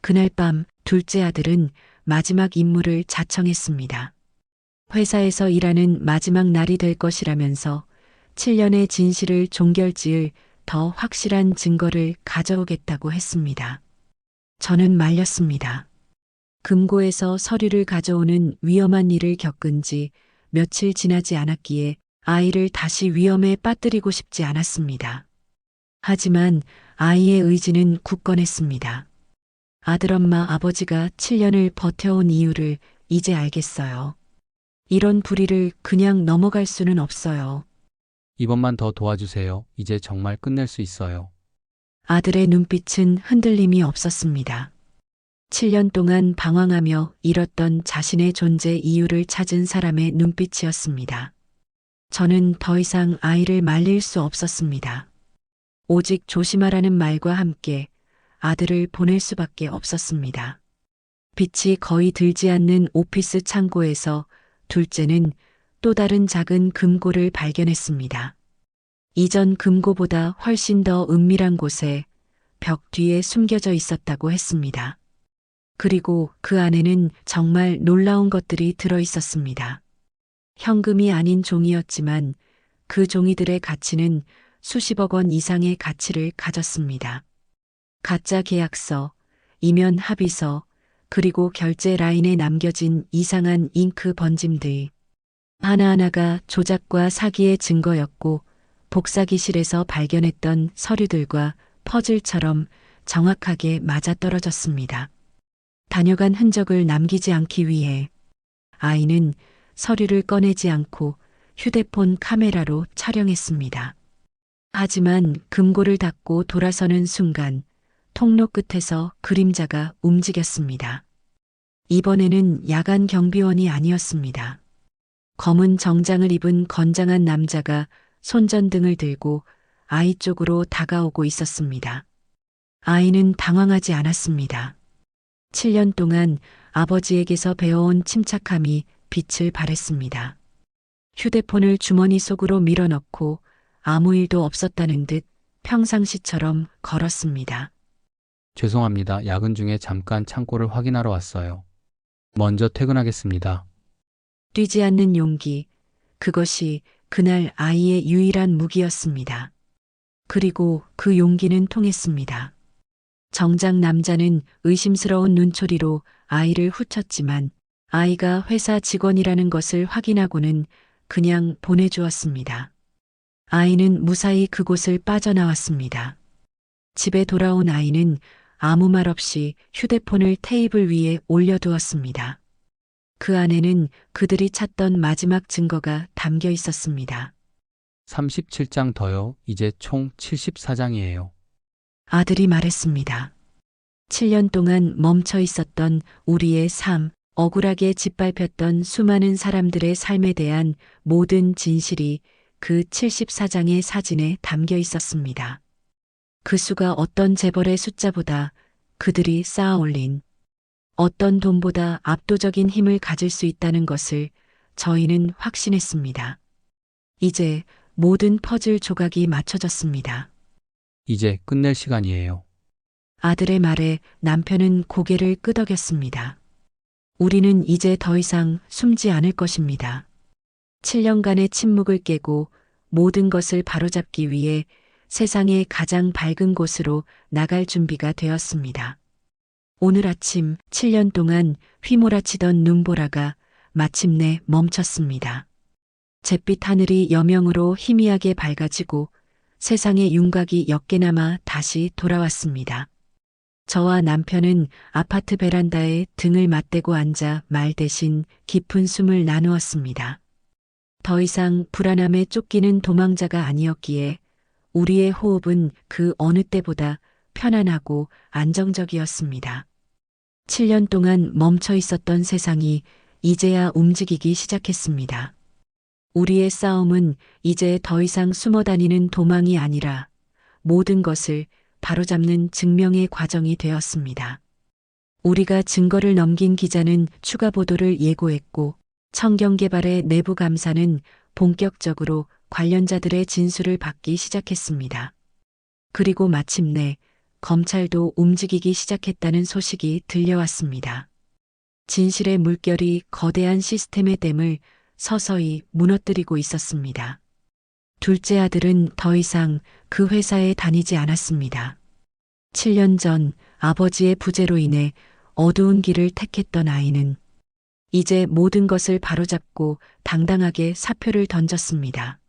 그날 밤 둘째 아들은 마지막 임무를 자청했습니다. 회사에서 일하는 마지막 날이 될 것이라면서 7년의 진실을 종결지을 더 확실한 증거를 가져오겠다고 했습니다. 저는 말렸습니다. 금고에서 서류를 가져오는 위험한 일을 겪은 지 며칠 지나지 않았기에 아이를 다시 위험에 빠뜨리고 싶지 않았습니다. 하지만 아이의 의지는 굳건했습니다. 아들엄마 아버지가 7년을 버텨온 이유를 이제 알겠어요. 이런 불의를 그냥 넘어갈 수는 없어요. 이번만 더 도와주세요. 이제 정말 끝낼 수 있어요. 아들의 눈빛은 흔들림이 없었습니다. 7년 동안 방황하며 잃었던 자신의 존재 이유를 찾은 사람의 눈빛이었습니다. 저는 더 이상 아이를 말릴 수 없었습니다. 오직 조심하라는 말과 함께 아들을 보낼 수밖에 없었습니다. 빛이 거의 들지 않는 오피스 창고에서 둘째는 또 다른 작은 금고를 발견했습니다. 이전 금고보다 훨씬 더 은밀한 곳에 벽 뒤에 숨겨져 있었다고 했습니다. 그리고 그 안에는 정말 놀라운 것들이 들어 있었습니다. 현금이 아닌 종이였지만 그 종이들의 가치는 수십억 원 이상의 가치를 가졌습니다. 가짜 계약서, 이면 합의서, 그리고 결제 라인에 남겨진 이상한 잉크 번짐들. 하나하나가 조작과 사기의 증거였고 복사기실에서 발견했던 서류들과 퍼즐처럼 정확하게 맞아떨어졌습니다. 다녀간 흔적을 남기지 않기 위해 아이는 서류를 꺼내지 않고 휴대폰 카메라로 촬영했습니다. 하지만 금고를 닫고 돌아서는 순간 통로 끝에서 그림자가 움직였습니다. 이번에는 야간 경비원이 아니었습니다. 검은 정장을 입은 건장한 남자가 손전등을 들고 아이 쪽으로 다가오고 있었습니다. 아이는 당황하지 않았습니다. 7년 동안 아버지에게서 배워온 침착함이 빛을 발했습니다. 휴대폰을 주머니 속으로 밀어넣고 아무 일도 없었다는 듯 평상시처럼 걸었습니다. 죄송합니다. 야근 중에 잠깐 창고를 확인하러 왔어요. 먼저 퇴근하겠습니다. 뛰지 않는 용기, 그것이 그날 아이의 유일한 무기였습니다. 그리고 그 용기는 통했습니다. 정작 남자는 의심스러운 눈초리로 아이를 후쳤지만 아이가 회사 직원이라는 것을 확인하고는 그냥 보내주었습니다. 아이는 무사히 그곳을 빠져나왔습니다. 집에 돌아온 아이는 아무 말 없이 휴대폰을 테이블 위에 올려두었습니다. 그 안에는 그들이 찾던 마지막 증거가 담겨 있었습니다. 37장 더요. 이제 총 74장이에요. 아들이 말했습니다. 7년 동안 멈춰 있었던 우리의 삶, 억울하게 짓밟혔던 수많은 사람들의 삶에 대한 모든 진실이 그 74장의 사진에 담겨 있었습니다. 그 수가 어떤 재벌의 숫자보다 그들이 쌓아 올린 어떤 돈보다 압도적인 힘을 가질 수 있다는 것을 저희는 확신했습니다. 이제 모든 퍼즐 조각이 맞춰졌습니다. 이제 끝낼 시간이에요. 아들의 말에 남편은 고개를 끄덕였습니다. 우리는 이제 더 이상 숨지 않을 것입니다. 7년간의 침묵을 깨고 모든 것을 바로잡기 위해 세상의 가장 밝은 곳으로 나갈 준비가 되었습니다. 오늘 아침 7년 동안 휘몰아치던 눈보라가 마침내 멈췄습니다. 잿빛 하늘이 여명으로 희미하게 밝아지고 세상의 윤곽이 옅게나마 다시 돌아왔습니다. 저와 남편은 아파트 베란다에 등을 맞대고 앉아 말 대신 깊은 숨을 나누었습니다. 더 이상 불안함에 쫓기는 도망자가 아니었기에 우리의 호흡은 그 어느 때보다 편안하고 안정적이었습니다. 7년 동안 멈춰 있었던 세상이 이제야 움직이기 시작했습니다. 우리의 싸움은 이제 더 이상 숨어 다니는 도망이 아니라 모든 것을 바로잡는 증명의 과정이 되었습니다. 우리가 증거를 넘긴 기자는 추가 보도를 예고했고 청경개발의 내부 감사는 본격적으로 관련자들의 진술을 받기 시작했습니다. 그리고 마침내 검찰도 움직이기 시작했다는 소식이 들려왔습니다. 진실의 물결이 거대한 시스템의 댐을 서서히 무너뜨리고 있었습니다. 둘째 아들은 더 이상 그 회사에 다니지 않았습니다. 7년 전 아버지의 부재로 인해 어두운 길을 택했던 아이는 이제 모든 것을 바로잡고 당당하게 사표를 던졌습니다.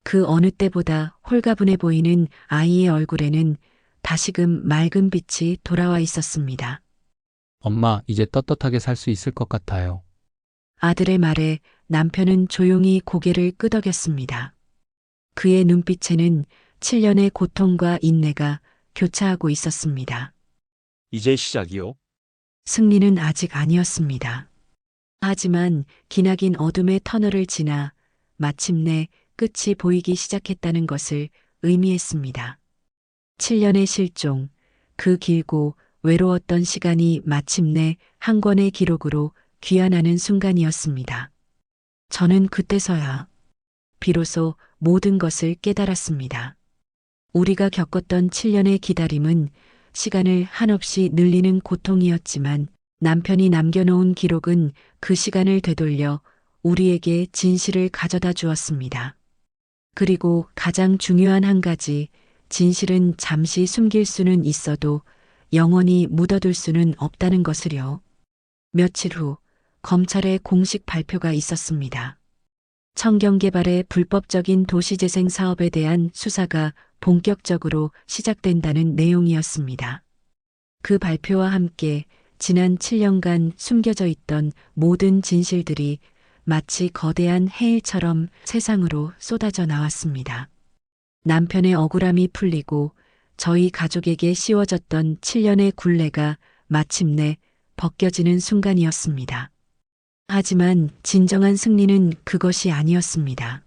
그 어느 때보다 홀가분해 보이는 아이의 얼굴에는 다시금 맑은 빛이 돌아와 있었습니다. 엄마, 이제 떳떳하게 살 수 있을 것 같아요. 아들의 말에 남편은 조용히 고개를 끄덕였습니다. 그의 눈빛에는 7년의 고통과 인내가 교차하고 있었습니다. 이제 시작이요? 승리는 아직 아니었습니다. 하지만 기나긴 어둠의 터널을 지나 마침내 끝이 보이기 시작했다는 것을 의미했습니다. 7년의 실종, 그 길고 외로웠던 시간이 마침내 한 권의 기록으로 귀환하는 순간이었습니다. 저는 그때서야 비로소 모든 것을 깨달았습니다. 우리가 겪었던 7년의 기다림은 시간을 한없이 늘리는 고통이었지만 남편이 남겨놓은 기록은 그 시간을 되돌려 우리에게 진실을 가져다 주었습니다. 그리고 가장 중요한 한 가지, 진실은 잠시 숨길 수는 있어도 영원히 묻어둘 수는 없다는 것을요. 며칠 후 검찰의 공식 발표가 있었습니다. 청경개발의 불법적인 도시재생 사업에 대한 수사가 본격적으로 시작된다는 내용이었습니다. 그 발표와 함께 지난 7년간 숨겨져 있던 모든 진실들이 마치 거대한 해일처럼 세상으로 쏟아져 나왔습니다. 남편의 억울함이 풀리고 저희 가족에게 씌워졌던 7년의 굴레가 마침내 벗겨지는 순간이었습니다. 하지만 진정한 승리는 그것이 아니었습니다.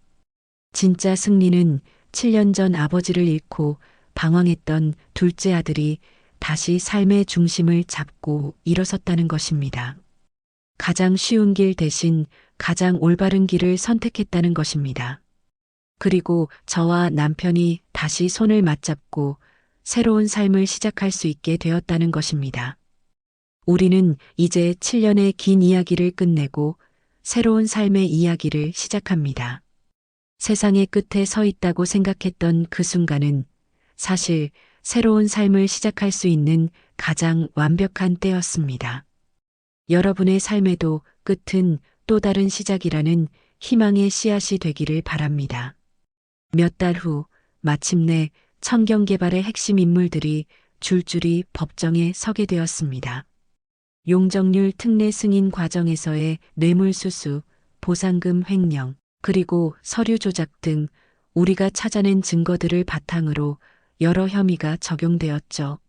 진짜 승리는 7년 전 아버지를 잃고 방황했던 둘째 아들이 다시 삶의 중심을 잡고 일어섰다는 것입니다. 가장 쉬운 길 대신 가장 올바른 길을 선택했다는 것입니다. 그리고 저와 남편이 다시 손을 맞잡고 새로운 삶을 시작할 수 있게 되었다는 것입니다. 우리는 이제 7년의 긴 이야기를 끝내고 새로운 삶의 이야기를 시작합니다. 세상의 끝에 서 있다고 생각했던 그 순간은 사실 새로운 삶을 시작할 수 있는 가장 완벽한 때였습니다. 여러분의 삶에도 끝은 또 다른 시작이라는 희망의 씨앗이 되기를 바랍니다. 몇 달 후 마침내 청경개발의 핵심 인물들이 줄줄이 법정에 서게 되었습니다. 용적률 특례 승인 과정에서의 뇌물수수, 보상금 횡령, 그리고 서류 조작 등 우리가 찾아낸 증거들을 바탕으로 여러 혐의가 적용되었죠.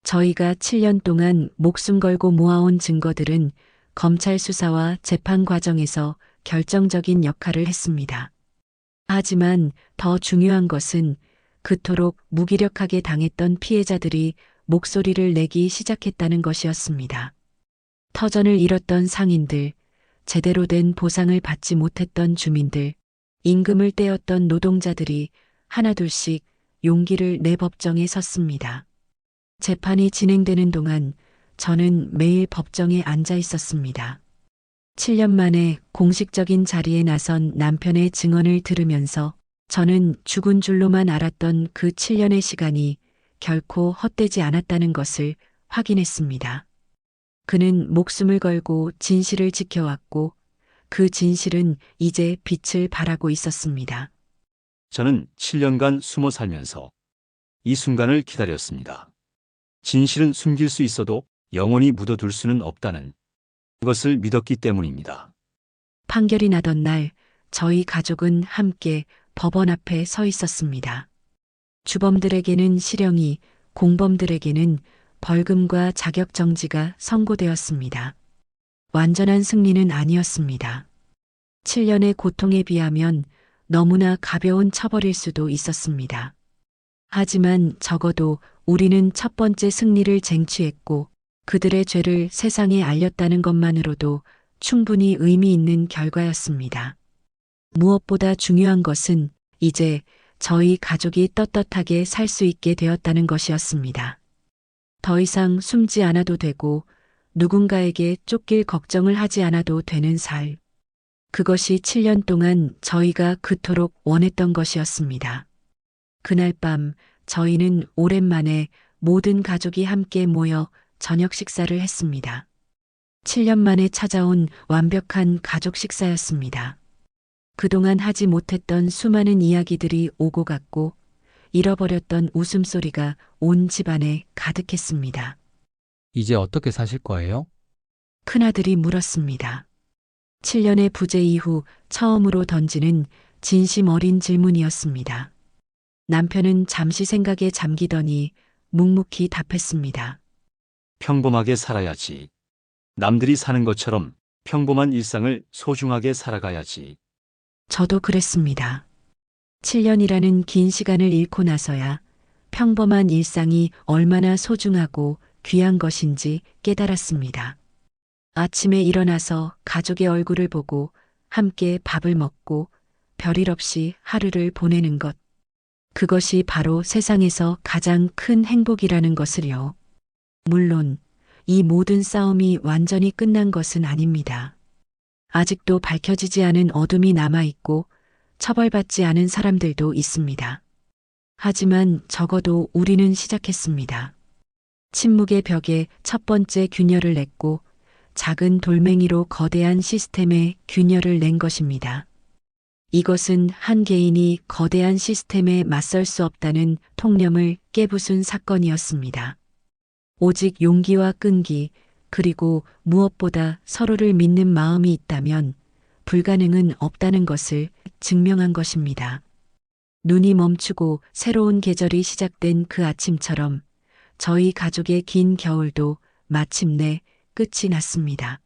저희가 7년 동안 목숨 걸고 모아온 증거들은 검찰 수사와 재판 과정에서 결정적인 역할을 했습니다. 하지만 더 중요한 것은 그토록 무기력하게 당했던 피해자들이 목소리를 내기 시작했다는 것이었습니다. 터전을 잃었던 상인들, 제대로 된 보상을 받지 못했던 주민들, 임금을 떼었던 노동자들이 하나둘씩 용기를 내 법정에 섰습니다. 재판이 진행되는 동안 저는 매일 법정에 앉아 있었습니다. 7년 만에 공식적인 자리에 나선 남편의 증언을 들으면서 저는 죽은 줄로만 알았던 그 7년의 시간이 결코 헛되지 않았다는 것을 확인했습니다. 그는 목숨을 걸고 진실을 지켜왔고 그 진실은 이제 빛을 발하고 있었습니다. 저는 7년간 숨어 살면서 이 순간을 기다렸습니다. 진실은 숨길 수 있어도 영원히 묻어둘 수는 없다는 것을 믿었기 때문입니다. 판결이 나던 날 저희 가족은 함께 법원 앞에 서 있었습니다. 주범들에게는 실형이, 공범들에게는 벌금과 자격정지가 선고되었습니다. 완전한 승리는 아니었습니다. 7년의 고통에 비하면 너무나 가벼운 처벌일 수도 있었습니다. 하지만 적어도 우리는 첫 번째 승리를 쟁취했고 그들의 죄를 세상에 알렸다는 것만으로도 충분히 의미 있는 결과였습니다. 무엇보다 중요한 것은 이제 저희 가족이 떳떳하게 살 수 있게 되었다는 것이었습니다. 더 이상 숨지 않아도 되고 누군가에게 쫓길 걱정을 하지 않아도 되는 삶. 그것이 7년 동안 저희가 그토록 원했던 것이었습니다. 그날 밤 저희는 오랜만에 모든 가족이 함께 모여 저녁 식사를 했습니다. 7년 만에 찾아온 완벽한 가족 식사였습니다. 그동안 하지 못했던 수많은 이야기들이 오고 갔고 잃어버렸던 웃음소리가 온 집안에 가득했습니다. 이제 어떻게 사실 거예요? 큰아들이 물었습니다. 7년의 부재 이후 처음으로 던지는 진심 어린 질문이었습니다. 남편은 잠시 생각에 잠기더니 묵묵히 답했습니다. 평범하게 살아야지. 남들이 사는 것처럼 평범한 일상을 소중하게 살아가야지. 저도 그랬습니다. 7년이라는 긴 시간을 잃고 나서야 평범한 일상이 얼마나 소중하고 귀한 것인지 깨달았습니다. 아침에 일어나서 가족의 얼굴을 보고 함께 밥을 먹고 별일 없이 하루를 보내는 것. 그것이 바로 세상에서 가장 큰 행복이라는 것을요. 물론 이 모든 싸움이 완전히 끝난 것은 아닙니다. 아직도 밝혀지지 않은 어둠이 남아있고 처벌받지 않은 사람들도 있습니다. 하지만 적어도 우리는 시작했습니다. 침묵의 벽에 첫 번째 균열을 냈고 작은 돌멩이로 거대한 시스템에 균열을 낸 것입니다. 이것은 한 개인이 거대한 시스템에 맞설 수 없다는 통념을 깨부순 사건이었습니다. 오직 용기와 끈기, 그리고 무엇보다 서로를 믿는 마음이 있다면 불가능은 없다는 것을 증명한 것입니다. 눈이 멈추고 새로운 계절이 시작된 그 아침처럼 저희 가족의 긴 겨울도 마침내 끝이 났습니다.